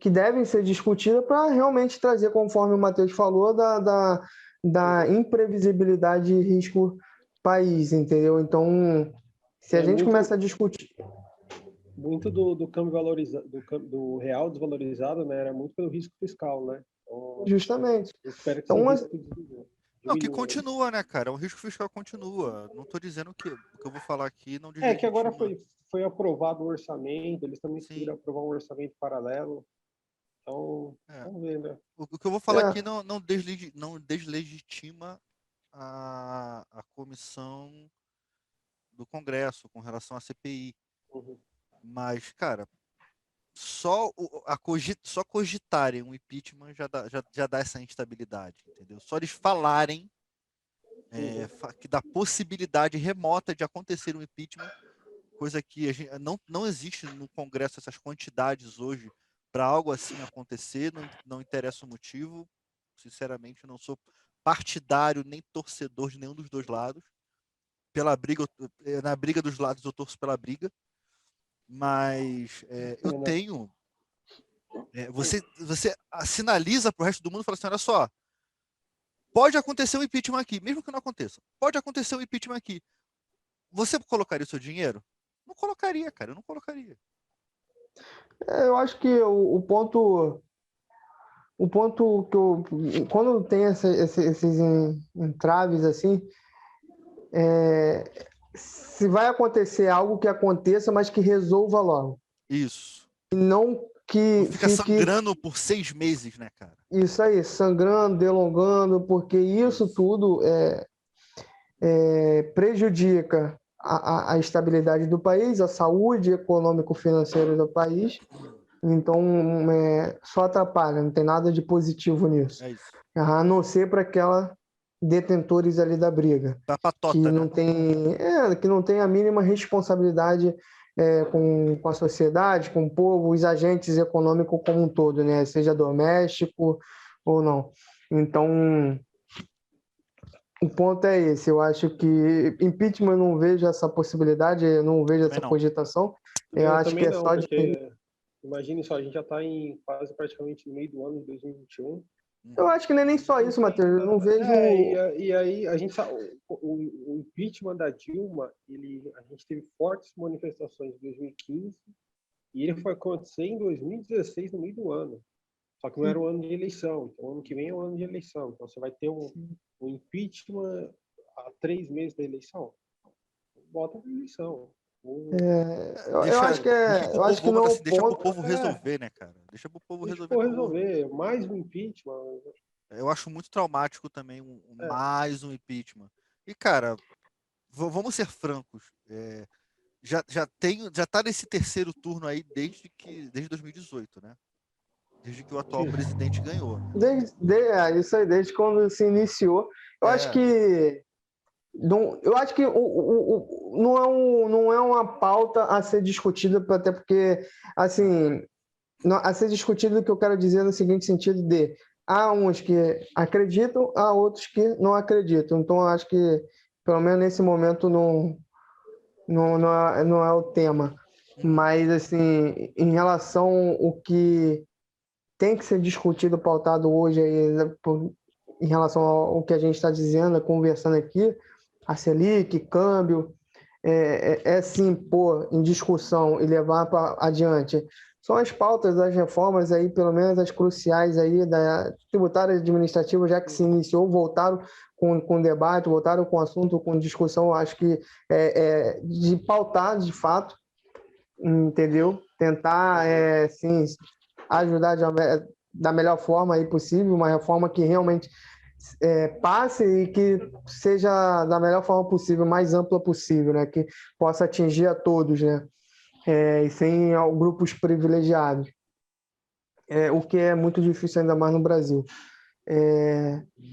Speaker 3: que devem ser discutidos para realmente trazer, conforme o Matheus falou, da imprevisibilidade e risco país, entendeu? Então, se a gente começa a discutir...
Speaker 2: Muito do câmbio valorizado, do real desvalorizado, né, era muito pelo risco fiscal, né? Então,
Speaker 3: justamente.
Speaker 2: eu espero que
Speaker 3: então,
Speaker 2: esse risco diminua.
Speaker 1: Não, que continua, né, cara? O risco fiscal continua. Não estou dizendo que o que eu vou falar aqui não diz.
Speaker 2: Que agora foi aprovado o orçamento, eles também conseguiram aprovar um orçamento paralelo. Então, vamos ver, né?
Speaker 1: O que eu vou falar aqui não deslegitima a comissão do Congresso com relação à CPI.
Speaker 2: Uhum.
Speaker 1: Mas, cara, só cogitarem um impeachment já dá essa instabilidade, entendeu? Só eles falarem que da possibilidade remota de acontecer um impeachment, coisa que a gente, não existe no Congresso essas quantidades hoje para algo assim acontecer, não interessa o motivo. Sinceramente, eu não sou partidário nem torcedor de nenhum dos dois lados. Na briga dos lados eu torço pela briga, mas eu tenho... Você sinaliza para o resto do mundo e fala assim, olha só, pode acontecer um impeachment aqui, mesmo que não aconteça. Pode acontecer um impeachment aqui. Você colocaria o seu dinheiro? Não colocaria, cara, eu não colocaria.
Speaker 3: Eu acho que o ponto que quando tem esses entraves assim, se vai acontecer algo que aconteça, mas que resolva logo.
Speaker 1: Isso.
Speaker 3: E não que
Speaker 1: não fica sangrando por 6 meses, né, cara?
Speaker 3: Isso aí, sangrando, delongando, porque isso tudo prejudica a estabilidade do país, a saúde econômico-financeira do país, Então, só atrapalha, não tem nada de positivo nisso.
Speaker 1: É isso.
Speaker 3: A não ser para aquela detentores ali da briga,
Speaker 1: Tá
Speaker 3: que
Speaker 1: patota,
Speaker 3: não
Speaker 1: né?
Speaker 3: que não tem a mínima responsabilidade com a sociedade, com o povo, os agentes econômicos como um todo, né? Seja doméstico ou não. Então, o ponto é esse. Eu acho que impeachment eu não vejo essa possibilidade, eu não vejo
Speaker 1: Também
Speaker 3: essa
Speaker 1: não.
Speaker 3: cogitação. Eu
Speaker 2: Eu
Speaker 3: acho que
Speaker 2: também
Speaker 3: é
Speaker 2: não,
Speaker 3: só de.
Speaker 2: porque imagine só, a gente já está em quase praticamente no meio do ano de 2021.
Speaker 3: Eu
Speaker 1: Uhum.
Speaker 3: acho que não é nem só isso, Matheus. Eu não vejo.
Speaker 2: E aí a gente sabe, o impeachment da Dilma, a gente teve fortes manifestações em 2015 e ele foi acontecer em 2016, no meio do ano. Só que não era o ano de eleição. Então, o ano que vem é o ano de eleição. Então, você vai ter um impeachment a 3 meses da eleição. Bota na eleição.
Speaker 3: Eu acho que
Speaker 1: Deixa pro
Speaker 3: eu acho que
Speaker 1: povo,
Speaker 3: não é o
Speaker 1: assim, deixa pro
Speaker 3: ponto.
Speaker 1: povo resolver, né, cara? Deixa pro povo
Speaker 2: Deixa o
Speaker 1: resolver
Speaker 2: povo
Speaker 1: que
Speaker 2: resolver. Mais um impeachment.
Speaker 1: eu acho muito traumático também
Speaker 2: É,
Speaker 1: mais um impeachment. E, cara, vamos ser francos. Já tá nesse terceiro turno aí desde 2018, né? Desde que o atual
Speaker 2: sim.
Speaker 1: presidente ganhou.
Speaker 3: Isso aí, desde quando se iniciou. Eu acho
Speaker 1: É,
Speaker 3: que eu acho que não é uma pauta a ser discutida, até porque, assim, a ser discutido o que eu quero dizer no seguinte sentido de há uns que acreditam, há outros que não acreditam. Então, eu acho que, pelo menos nesse momento, não é o tema.
Speaker 1: uhum,
Speaker 3: Mas, assim, em relação ao que tem que ser discutido, pautado hoje aí, né, em relação ao que a gente está dizendo, conversando aqui, a Selic, câmbio, sim pôr em discussão e levar para adiante. São as pautas das reformas aí, pelo menos as cruciais aí da tributária administrativa, já que se iniciou, voltaram com debate, voltaram com assunto, com discussão, acho que de pautar de fato, entendeu? Tentar, sim, ajudar da melhor forma aí possível, uma reforma que realmente passe e que seja da melhor forma possível, mais ampla possível, né? Que possa atingir a todos, né? E sem grupos privilegiados, o que é muito difícil ainda mais no Brasil.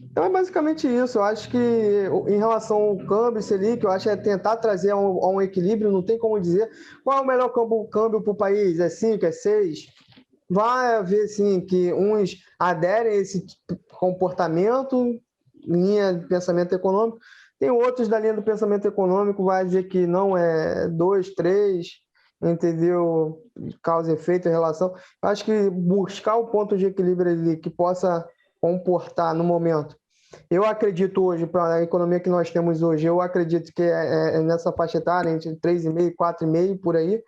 Speaker 3: Então é basicamente isso. Eu acho que em relação ao câmbio Selic, eu acho que é tentar trazer a um equilíbrio, não tem como dizer qual é o melhor câmbio para o país, é 5, é 6. Vai haver, sim, que uns aderem a esse comportamento, linha de pensamento econômico, tem outros da linha do pensamento econômico vai dizer que não é 2, 3, entendeu? Causa e efeito, relação. Acho que buscar o ponto de equilíbrio ali que possa comportar no momento. Eu acredito hoje, para a economia que nós temos hoje, eu acredito que é nessa faixa etária, entre 3,5 e 4,5 por aí,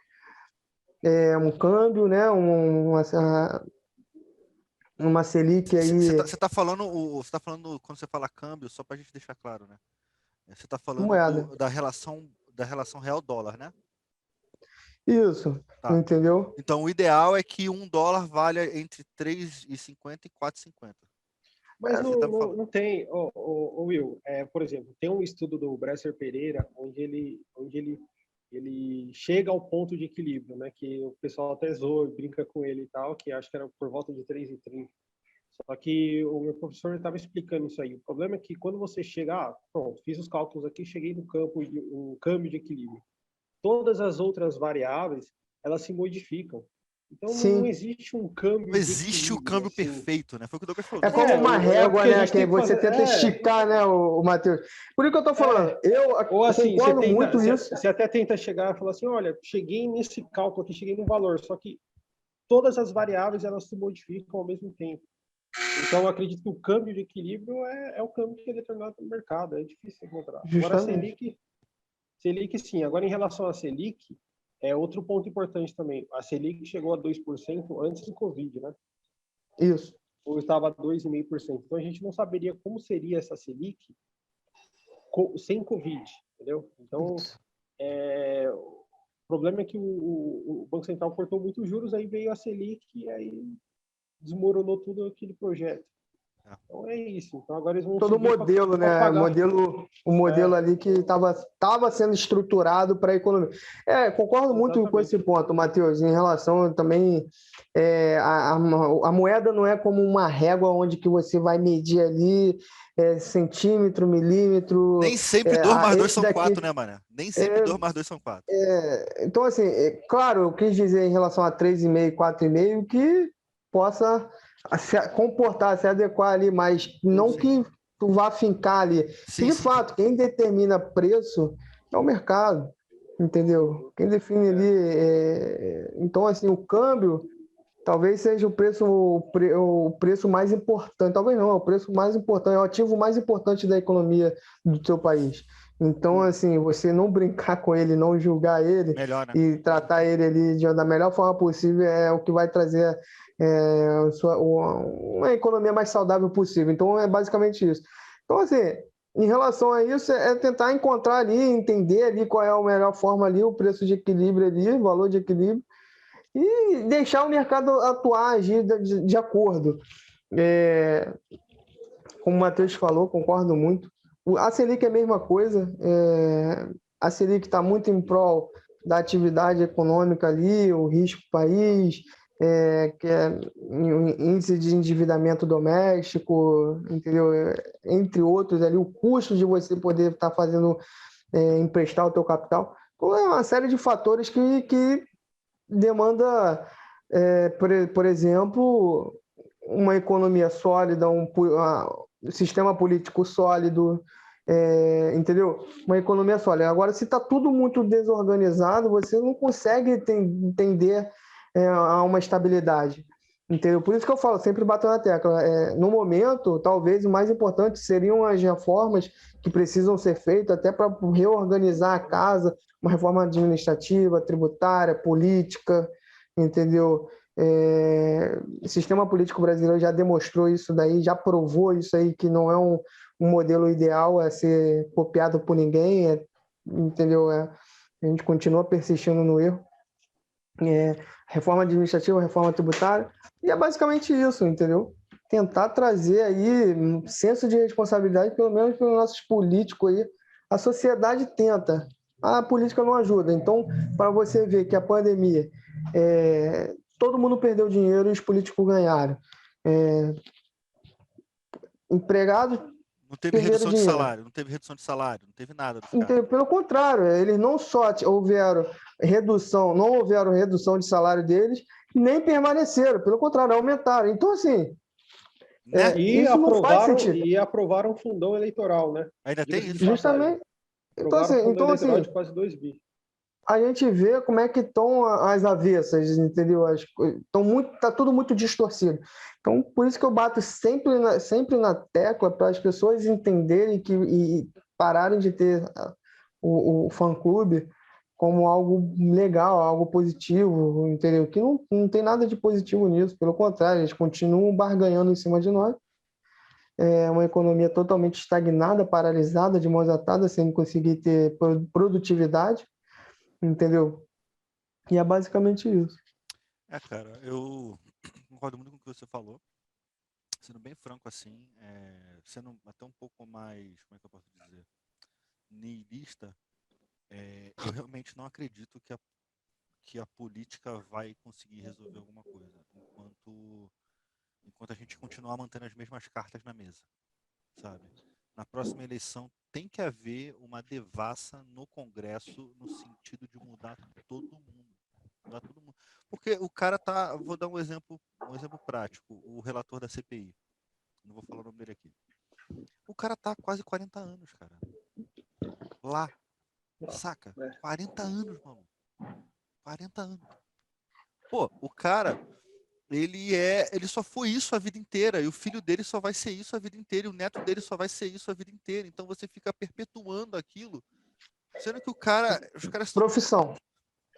Speaker 3: um câmbio, né? Uma Selic aí,
Speaker 1: você tá falando quando você fala câmbio, só pra gente deixar claro, né? Você tá falando
Speaker 3: moeda.
Speaker 1: da relação real dólar, né?
Speaker 3: Isso,
Speaker 1: Tá.
Speaker 3: entendeu?
Speaker 1: Então, o ideal é que $1 valha entre 3,50 e 4,50.
Speaker 2: Mas
Speaker 1: Você tá me falando.
Speaker 2: não tem, Will, por exemplo, tem um estudo do Bresser Pereira ele chega ao ponto de equilíbrio, né? Que o pessoal até zoa, brinca com ele e tal, que acho que era por volta de 3,30. Só que o meu professor estava explicando isso aí. O problema é que quando você chega, pronto, fiz os cálculos aqui, cheguei no câmbio de equilíbrio. Todas as outras variáveis, elas se modificam. Então não
Speaker 3: Sim.
Speaker 2: existe um
Speaker 1: Não
Speaker 2: câmbio de
Speaker 1: existe o
Speaker 2: equilíbrio,
Speaker 1: câmbio
Speaker 2: assim.
Speaker 1: perfeito, né? Foi o que o Douglas falou.
Speaker 3: É
Speaker 1: Não
Speaker 3: como
Speaker 1: existe.
Speaker 3: uma
Speaker 2: O
Speaker 3: régua,
Speaker 2: que a
Speaker 3: né?
Speaker 2: gente
Speaker 3: Que
Speaker 2: tem que
Speaker 3: você
Speaker 2: fazer.
Speaker 3: tenta esticar, né, o Matheus? Por isso que eu tô falando. Eu
Speaker 2: Ou assim,
Speaker 3: concordo muito isso.
Speaker 2: você até tenta chegar e falar assim, olha, cheguei nesse cálculo aqui, cheguei no valor, só que todas as variáveis elas se modificam ao mesmo tempo. Então, eu acredito que o câmbio de equilíbrio é o câmbio que é determinado pelo mercado, é difícil encontrar. Agora, a
Speaker 3: Justamente.
Speaker 2: Selic sim. Agora, em relação à Selic, é outro ponto importante também. A Selic chegou a 2% antes do Covid, né?
Speaker 3: Isso.
Speaker 2: Ou estava a 2,5%. Então, a gente não saberia como seria essa Selic sem Covid, entendeu? Então, o problema é que o Banco Central cortou muitos juros, aí veio a Selic e aí desmoronou tudo aquele projeto. Então é isso. Então agora eles vão
Speaker 3: todo o modelo, né? O modelo ali que estava sendo estruturado para a economia. Concordo muito com esse ponto, Matheus, em relação também a moeda não é como uma régua onde que você vai medir ali centímetro, milímetro.
Speaker 1: Nem sempre 2 mais 2 são 4, né, Mané? Nem sempre 2 mais 2 são 4.
Speaker 3: Então, assim, claro, eu quis dizer em relação a 3,5, 4,5, que possa se comportar, se adequar ali, mas não que tu vá fincar ali. De fato, quem determina preço é o mercado, entendeu? Quem define ali... Então, assim, o câmbio talvez seja o preço mais importante, talvez não, é o preço mais importante, é o ativo mais importante da economia do seu país. Então, assim, você não brincar com ele, não julgar ele,
Speaker 1: melhor, né?
Speaker 3: E tratar ele ali da melhor forma possível é o que vai trazer uma economia mais saudável possível. Então, é basicamente isso. Então, assim, em relação a isso, é tentar encontrar ali, entender ali qual é a melhor forma ali, o preço de equilíbrio ali, o valor de equilíbrio, e deixar o mercado atuar, agir de acordo. Como o Matheus falou, concordo muito. A Selic é a mesma coisa. A Selic está muito em prol da atividade econômica ali, o risco do país, que é índice de endividamento doméstico, entendeu? Entre outros ali, o custo de você poder estar fazendo, emprestar o teu capital. Então, é uma série de fatores que demanda, por exemplo, uma economia sólida, um sistema político sólido, entendeu? Uma economia sólida. Agora, se está tudo muito desorganizado, você não consegue entender a uma estabilidade, entendeu? Por isso que eu falo, sempre bato na tecla. No momento, talvez o mais importante seriam as reformas que precisam ser feitas até para reorganizar a casa, uma reforma administrativa, tributária, política, entendeu? O sistema político brasileiro já demonstrou isso daí, já provou isso aí, que não é um modelo ideal a ser copiado por ninguém, entendeu? A gente continua persistindo no erro. Reforma administrativa, reforma tributária, e é basicamente isso, entendeu? Tentar trazer aí um senso de responsabilidade, pelo menos pelos nossos políticos aí. A sociedade tenta, a política não ajuda. Então, para você ver que a pandemia, todo mundo perdeu dinheiro e os políticos ganharam. Empregados
Speaker 1: não teve redução de salário, não teve redução de salário, não teve nada.
Speaker 3: Pelo contrário, eles não só houveram redução, não houveram redução de salário deles, nem permaneceram, pelo contrário, aumentaram. Então, assim, isso não faz sentido.
Speaker 2: E aprovaram um fundão eleitoral, né?
Speaker 1: Ainda tem isso?
Speaker 3: Justamente. Então, assim,
Speaker 2: de quase 2 bi.
Speaker 3: A gente vê como é que estão as avessas, entendeu? Tá tudo muito distorcido. Então, por isso que eu bato sempre na tecla para as pessoas entenderem e pararem de ter o fã-clube como algo legal, algo positivo, entendeu? Que não tem nada de positivo nisso, pelo contrário, eles continuam barganhando em cima de nós. É uma economia totalmente estagnada, paralisada, de mãos atadas, sem conseguir ter produtividade. Entendeu? E é basicamente isso.
Speaker 1: Cara, eu concordo muito com o que você falou. Sendo bem franco assim, sendo até um pouco mais, como é que eu posso dizer, niilista, eu realmente não acredito que a política vai conseguir resolver alguma coisa, enquanto a gente continuar mantendo as mesmas cartas na mesa, sabe? Na próxima eleição tem que haver uma devassa no Congresso no sentido de mudar todo mundo. Porque o cara tá... Vou dar um exemplo prático. O relator da CPI. Não vou falar o nome dele aqui. O cara tá há quase 40 anos, cara. Lá. Saca? 40 anos, mano. 40 anos. Pô, o cara... Ele só foi isso a vida inteira, e o filho dele só vai ser isso a vida inteira, e o neto dele só vai ser isso a vida inteira. Então você fica perpetuando aquilo, sendo que os caras são...
Speaker 3: Profissão.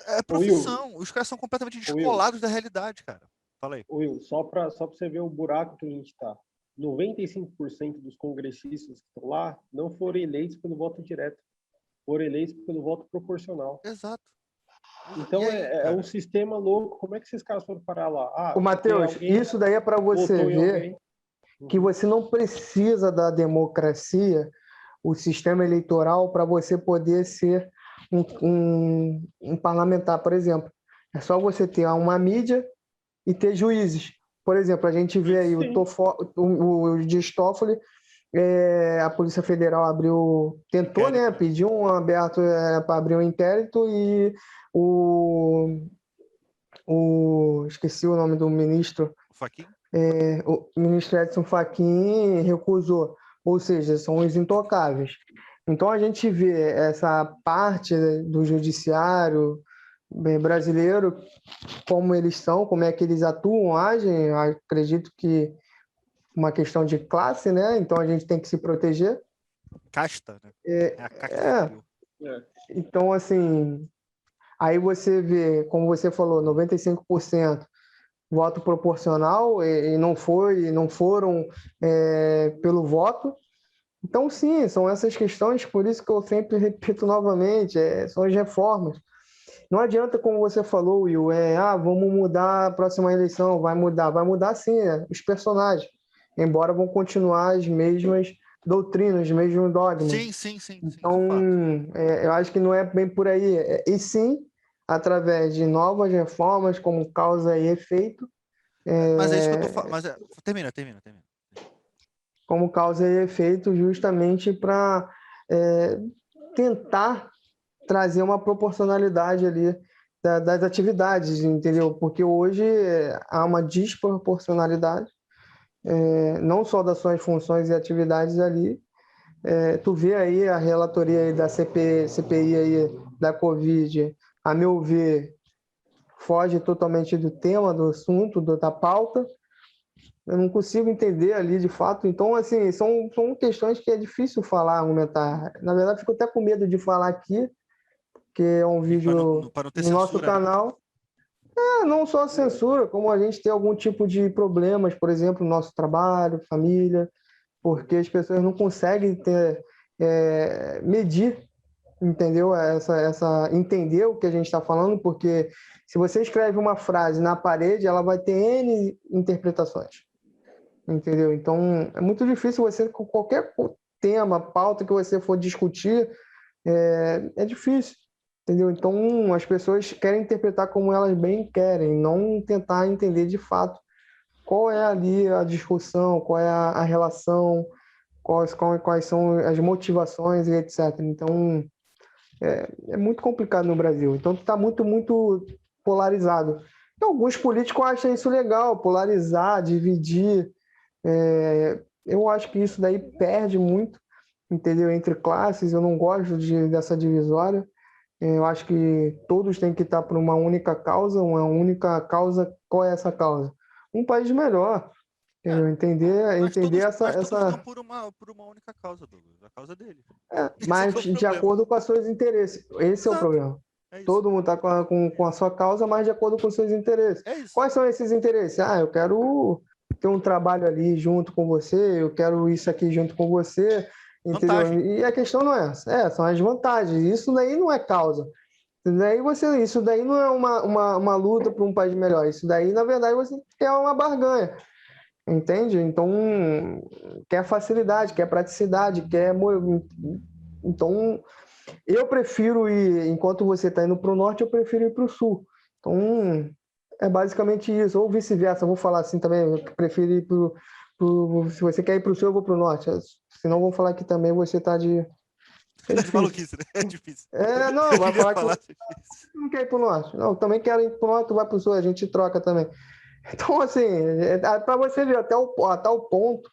Speaker 1: É profissão. Os caras são completamente descolados da realidade, cara. Fala aí.
Speaker 2: Will, só para você ver o buraco que a gente tá. 95% dos congressistas que estão lá não foram eleitos pelo voto direto, foram eleitos pelo voto proporcional.
Speaker 1: Exato.
Speaker 2: Então é um sistema louco. Como é que esses caras foram parar lá?
Speaker 3: O Matheus, isso daí é para você ver. que você não precisa da democracia, o sistema eleitoral, para você poder ser um parlamentar, por exemplo. É só você ter uma mídia e ter juízes. Por exemplo, a gente vê aí o Dias Toffoli, a Polícia Federal tentou, né, pediu aberto para abrir um inquérito e esqueci o nome do ministro, o ministro Edson Fachin recusou, ou seja, são os intocáveis. Então a gente vê essa parte do judiciário brasileiro, como eles são, como é que eles atuam, agem. Acredito que uma questão de classe, né? Então a gente tem que se proteger.
Speaker 1: Casta, né? É a casta.
Speaker 3: Então, assim, aí você vê, como você falou, 95% voto proporcional e não foram pelo voto. Então, sim, são essas questões, por isso que eu sempre repito novamente, são as reformas. Não adianta, como você falou, Will, vamos mudar a próxima eleição, vai mudar sim, os personagens, embora vão continuar as mesmas doutrinas, os mesmos dogmas.
Speaker 1: Sim.
Speaker 3: Então, eu acho que não é bem por aí, e sim, através de novas reformas, como causa e efeito.
Speaker 1: Mas é isso que eu tô falando, termina.
Speaker 3: Como causa e efeito, justamente para tentar trazer uma proporcionalidade ali das atividades, entendeu? Porque hoje há uma desproporcionalidade, não só das suas funções e atividades ali. Tu vê aí a relatoria aí da CPI aí da Covid, a meu ver, foge totalmente do tema, do assunto, da pauta. Eu não consigo entender ali de fato. Então, assim, são questões que é difícil falar, argumentar. Na verdade, fico até com medo de falar aqui, que é um vídeo no nosso canal. Não só censura, como a gente tem algum tipo de problemas, por exemplo, no nosso trabalho, família, porque as pessoas não conseguem medir, entendeu? Entender o que a gente está falando, porque se você escreve uma frase na parede, ela vai ter N interpretações, entendeu? Então, é muito difícil você, com qualquer tema, pauta que você for discutir, é difícil. Entendeu? Então, as pessoas querem interpretar como elas bem querem, não tentar entender de fato qual é ali a discussão, qual é a relação, quais são as motivações e etc. Então, é muito complicado no Brasil. Então, está muito, muito polarizado. Então, alguns políticos acham isso legal, polarizar, dividir. Eu acho que isso daí perde muito, entendeu? Entre classes, eu não gosto dessa divisória. Eu acho que todos têm que estar por uma única causa. Qual é essa causa? Um país melhor. Entender essa.
Speaker 1: Estão por uma única causa, Douglas. A causa dele.
Speaker 3: Mas de acordo com os seus interesses. Esse é o problema. Todo mundo está com a sua causa, mas de acordo com os seus interesses. Quais são esses interesses? Eu quero ter um trabalho ali junto com você, eu quero isso aqui junto com você. Entendeu? Vantagem. E a questão não é essa. São as vantagens. Isso daí não é causa. Isso daí não é uma luta por um país melhor. Isso daí, na verdade, você quer uma barganha. Entende? Então, quer facilidade, quer praticidade, Então, eu prefiro ir, enquanto você está indo para o norte, eu prefiro ir para o sul. Então, é basicamente isso. Ou vice-versa, eu vou falar assim também, eu prefiro ir se você quer ir para o sul, eu vou para o norte. Senão, vou falar que também você está de...
Speaker 1: Tá de maluquice, né? É difícil.
Speaker 3: Não, vai falar que não quer ir para o norte. Não, também quero ir para o norte, tu vai para o sul, a gente troca também. Então, assim, para você ver até o ponto,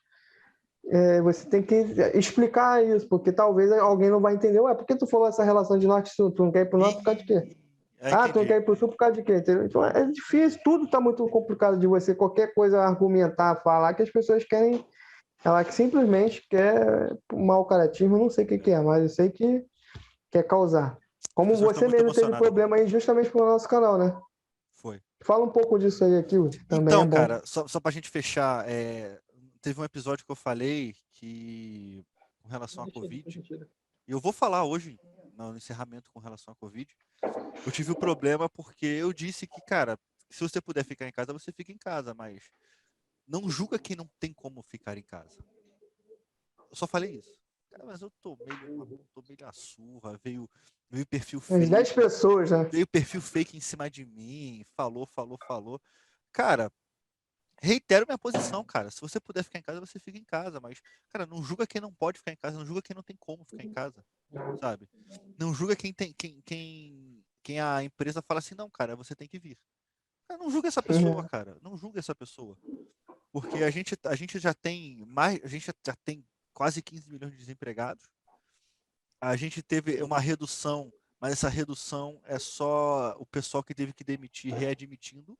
Speaker 3: você tem que explicar isso, porque talvez alguém não vai entender. Por que tu falou essa relação de norte e sul? Tu não quer ir para o norte por causa de quê? Tu não quer ir para o sul por causa de quê? Entendeu? Então, é difícil, tudo está muito complicado de você, qualquer coisa argumentar, falar, que as pessoas querem... Ela simplesmente quer mau caratismo, não sei o que é, mas eu sei que quer causar. Como você mesmo teve problema aí justamente com o nosso canal, né?
Speaker 1: Foi.
Speaker 3: Fala um pouco disso aí aqui, também.
Speaker 1: Então, cara, só pra gente fechar, teve um episódio que eu falei que, com relação à Covid, e eu vou falar hoje, no encerramento com relação à Covid, eu tive um problema porque eu disse que, cara, se você puder ficar em casa, você fica em casa, mas não julga quem não tem como ficar em casa. Eu só falei isso. Cara, mas eu tomei a surra, veio perfil
Speaker 3: As 10
Speaker 1: fake,
Speaker 3: pessoas, né?
Speaker 1: veio perfil fake em cima de mim, falou. Cara, reitero minha posição, cara. Se você puder ficar em casa, você fica em casa, mas, cara, não julga quem não pode ficar em casa, não julga quem não tem como ficar em casa, sabe? Não julga quem a empresa fala assim, não, cara, você tem que vir. Cara, não julga essa pessoa, cara. Não julga essa pessoa. Porque a gente já tem quase 15 milhões de desempregados. A gente teve uma redução, mas essa redução é só o pessoal que teve que demitir readmitindo.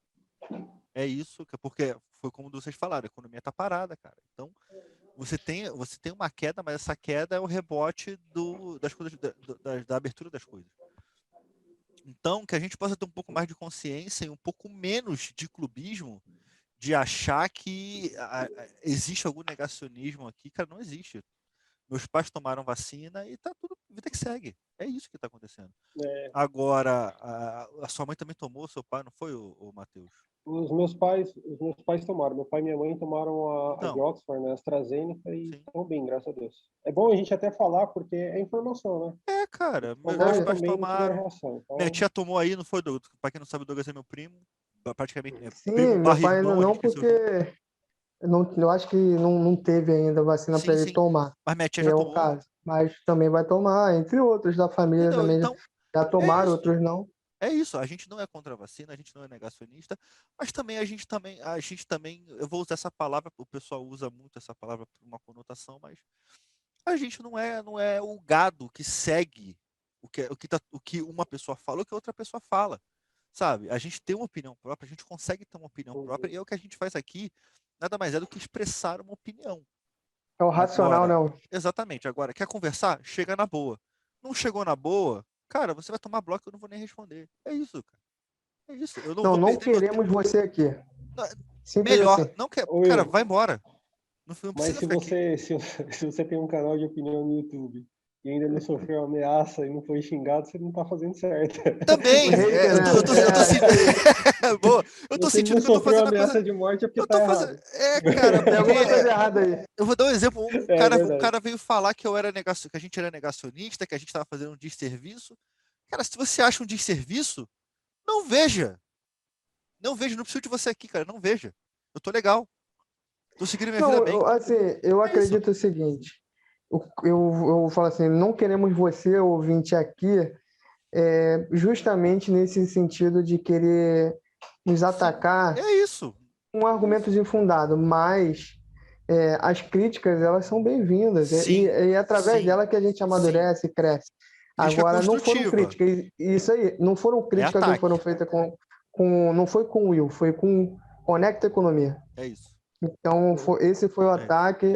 Speaker 1: É isso, porque foi como vocês falaram, a economia está parada, cara. Então, você tem uma queda, mas essa queda é o rebote das coisas, da abertura das coisas. Então, que a gente possa ter um pouco mais de consciência e um pouco menos de clubismo, de achar que existe algum negacionismo aqui. Cara, não existe. Meus pais tomaram vacina e tá tudo, vida que segue. É isso que está acontecendo. Agora, a sua mãe também tomou, seu pai, não foi, o Matheus?
Speaker 2: Os meus pais tomaram. Meu pai e minha mãe tomaram a de Oxford, né, a AstraZeneca, e estão bem, graças a Deus. É bom a gente até falar, porque é informação, né?
Speaker 1: É, cara. Meus pais tomaram. Reação, então... Minha tia tomou aí, não foi, Douglas? Pra quem não sabe, o Douglas é meu primo. Praticamente.
Speaker 3: Sim,
Speaker 1: primo
Speaker 3: meu pai
Speaker 1: irmão,
Speaker 3: não, porque eu acho que não teve ainda vacina para ele tomar.
Speaker 1: Mas minha tia já tomou.
Speaker 3: Caso. Mas também vai tomar, entre outros da família. Entendeu? Também então, já tomaram, outros não.
Speaker 1: É isso, a gente não é contra a vacina, a gente não é negacionista, mas também a gente também, eu vou usar essa palavra, o pessoal usa muito essa palavra por uma conotação, mas a gente não é o gado que segue o que uma pessoa fala, o que outra pessoa fala, sabe? A gente tem uma opinião própria, a gente consegue ter uma opinião própria, e é o que a gente faz aqui, nada mais é do que expressar uma opinião.
Speaker 3: É o racional,
Speaker 1: agora,
Speaker 3: não.
Speaker 1: Exatamente. Agora, quer conversar? Chega na boa. Não chegou na boa? Cara, você vai tomar bloco, eu não vou nem responder. É isso, cara. É isso. Eu
Speaker 3: não queremos você aqui.
Speaker 1: Melhor.
Speaker 3: Assim.
Speaker 1: Não quer. Cara, vai embora. Não
Speaker 2: mas se você tem um canal de opinião no YouTube e ainda não sofreu ameaça e não foi xingado, você não tá fazendo certo.
Speaker 1: Também. Eu tô sentindo que eu tô fazendo
Speaker 2: ameaça coisa... de morte é porque tá errado.
Speaker 1: Cara,
Speaker 3: tem alguma coisa errada aí.
Speaker 1: Eu vou dar um exemplo. Um cara veio falar que que a gente era negacionista, que a gente tava fazendo um desserviço. Cara, se você acha um desserviço, não veja. Não veja, não preciso de você aqui, cara. Não veja. Eu tô legal. Tô seguindo minha vida bem.
Speaker 3: Eu acredito o seguinte. Eu falo assim, não queremos você, ouvinte, aqui, justamente nesse sentido de querer nos atacar.
Speaker 1: É isso.
Speaker 3: Com argumentos infundados, mas as críticas, elas são bem-vindas. E através dela que a gente amadurece e cresce. Agora, não foram críticas. Isso aí, não foram críticas que foram feitas não foi com o Will, foi com Conecta Economia.
Speaker 1: É isso.
Speaker 3: Então, esse foi o ataque.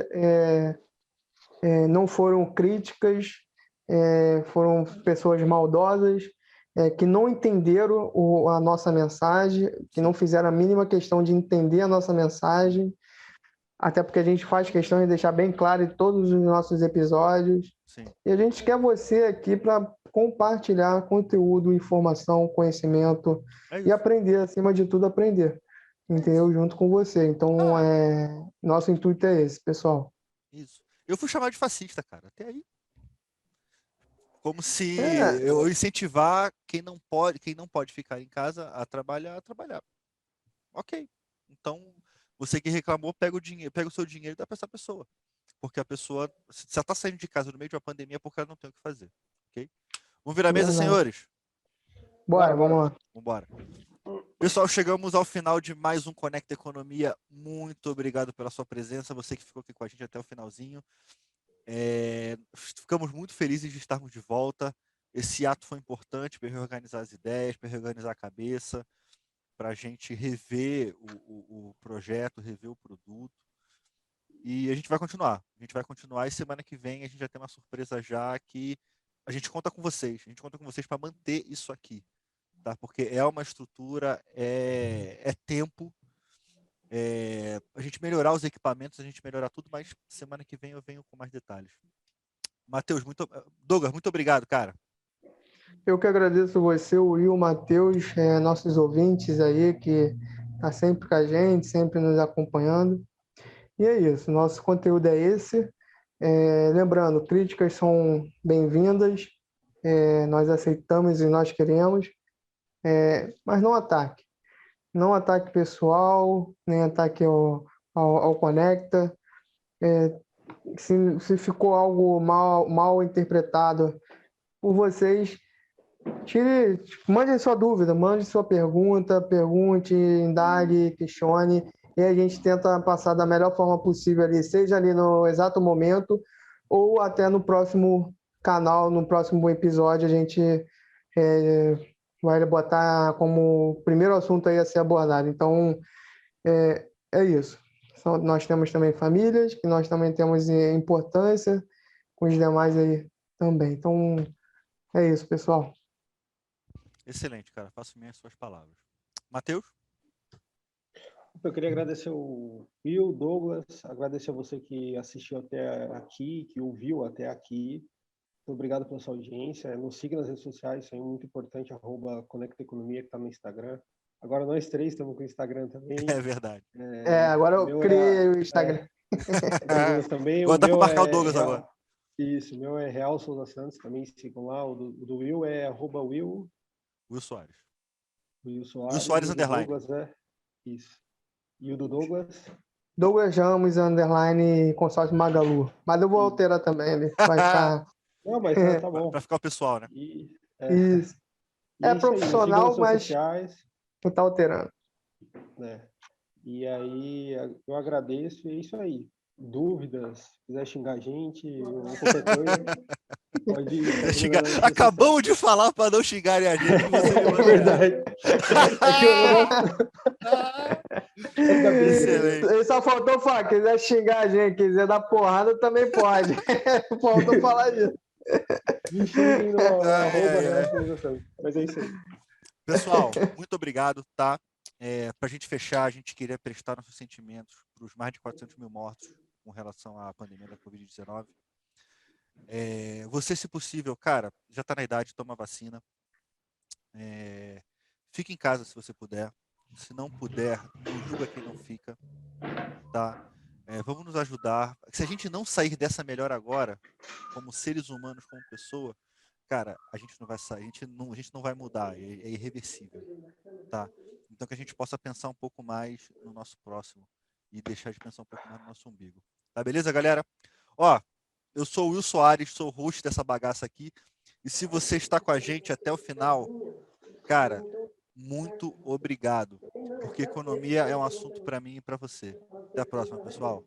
Speaker 3: Não foram críticas, foram pessoas maldosas, que não entenderam a nossa mensagem, que não fizeram a mínima questão de entender a nossa mensagem, até porque a gente faz questão de deixar bem claro em todos os nossos episódios.
Speaker 1: Sim.
Speaker 3: E a gente quer você aqui para compartilhar conteúdo, informação, conhecimento e aprender, acima de tudo, aprender. Entendeu? Junto com você. Então, nosso intuito é esse, pessoal.
Speaker 1: Isso. Eu fui chamado de fascista, cara. Até aí. Como se eu incentivar quem não pode ficar em casa a trabalhar. Ok. Então, você que reclamou, pega o seu dinheiro e dá para essa pessoa. Porque a pessoa, se ela está saindo de casa no meio de uma pandemia, é porque ela não tem o que fazer. Ok? Vamos virar a mesa, senhores?
Speaker 3: Bora, vamos lá.
Speaker 1: Vambora. Pessoal, chegamos ao final de mais um Conecta Economia. Muito obrigado pela sua presença, você que ficou aqui com a gente até o finalzinho. Ficamos muito felizes de estarmos de volta. Esse ato foi importante para reorganizar as ideias, para reorganizar a cabeça, para a gente rever o projeto, rever o produto. E a gente vai continuar. E semana que vem a gente já tem uma surpresa já que a gente conta com vocês. A gente conta com vocês para manter isso aqui. Tá? Porque é uma estrutura, é tempo, a gente melhorar os equipamentos, a gente melhorar tudo, mas semana que vem eu venho com mais detalhes. Matheus, Douglas, muito obrigado, cara.
Speaker 3: Eu que agradeço você, o Will, o Matheus, nossos ouvintes aí que está sempre com a gente, sempre nos acompanhando. E é isso, nosso conteúdo é esse. Lembrando, críticas são bem-vindas, nós aceitamos e nós queremos, mas não ataque. Não ataque pessoal, nem ataque ao Conecta. Se ficou algo mal interpretado por vocês, mande sua dúvida, mande sua pergunta, pergunte, indague, questione, e a gente tenta passar da melhor forma possível ali, seja ali no exato momento, ou até no próximo canal, no próximo episódio, a gente vai botar como primeiro assunto aí a ser abordado. Então, é isso. Nós temos também famílias, que nós também temos importância com os demais aí também. Então, é isso, pessoal.
Speaker 1: Excelente, cara. Faço minhas suas palavras. Matheus?
Speaker 2: Eu queria agradecer o Will, Douglas, agradecer a você que assistiu até aqui, que ouviu até aqui. Muito obrigado pela sua audiência. Nos siga nas redes sociais, isso é muito importante, @ConectaEconomia, que está no Instagram. Agora nós três estamos com o Instagram também.
Speaker 1: É verdade.
Speaker 3: Agora eu criei o Instagram.
Speaker 2: Douglas também.
Speaker 1: Agora dá para marcar o Douglas agora.
Speaker 2: Isso, o meu é Real Souza Santos, também sigam lá. O do Will é @Will
Speaker 1: Soares.
Speaker 2: Will Soares.
Speaker 1: Will Soares underline.
Speaker 2: Douglas isso. E o do Douglas?
Speaker 3: Douglas Ramos, underline, consórcio Magalu. Mas eu vou alterar também, ele vai ficar...
Speaker 2: Não, mas tá bom.
Speaker 1: Para ficar o pessoal, né?
Speaker 3: Isso. É profissional, mas não tá alterando.
Speaker 2: E aí, eu agradeço, e é isso aí. Dúvidas, se quiser xingar a gente, ou qualquer coisa, pode
Speaker 1: xingar. Acabamos de falar para não xingarem a gente.
Speaker 2: É verdade.
Speaker 3: Excelente. Só faltou falar, quiser xingar a gente, quiser dar porrada, também pode. Faltou falar disso.
Speaker 2: Mas é isso aí.
Speaker 1: Pessoal, muito obrigado, tá? Para a gente fechar, a gente queria prestar nossos sentimentos para os mais de 400 mil mortos com relação à pandemia da Covid-19. Você, se possível, cara, já está na idade, toma vacina. Fique em casa se você puder. Se não puder, não julga quem não fica, tá? Vamos nos ajudar. Se a gente não sair dessa melhor agora, como seres humanos, como pessoa, cara, a gente não vai sair, a gente não vai mudar, é irreversível, tá? Então que a gente possa pensar um pouco mais no nosso próximo e deixar de pensar um pouco mais no nosso umbigo. Tá beleza, galera? Ó, eu sou o Will Soares, sou o host dessa bagaça aqui, e se você está com a gente até o final, cara, muito obrigado, porque economia é um assunto para mim e para você. Até a próxima, pessoal.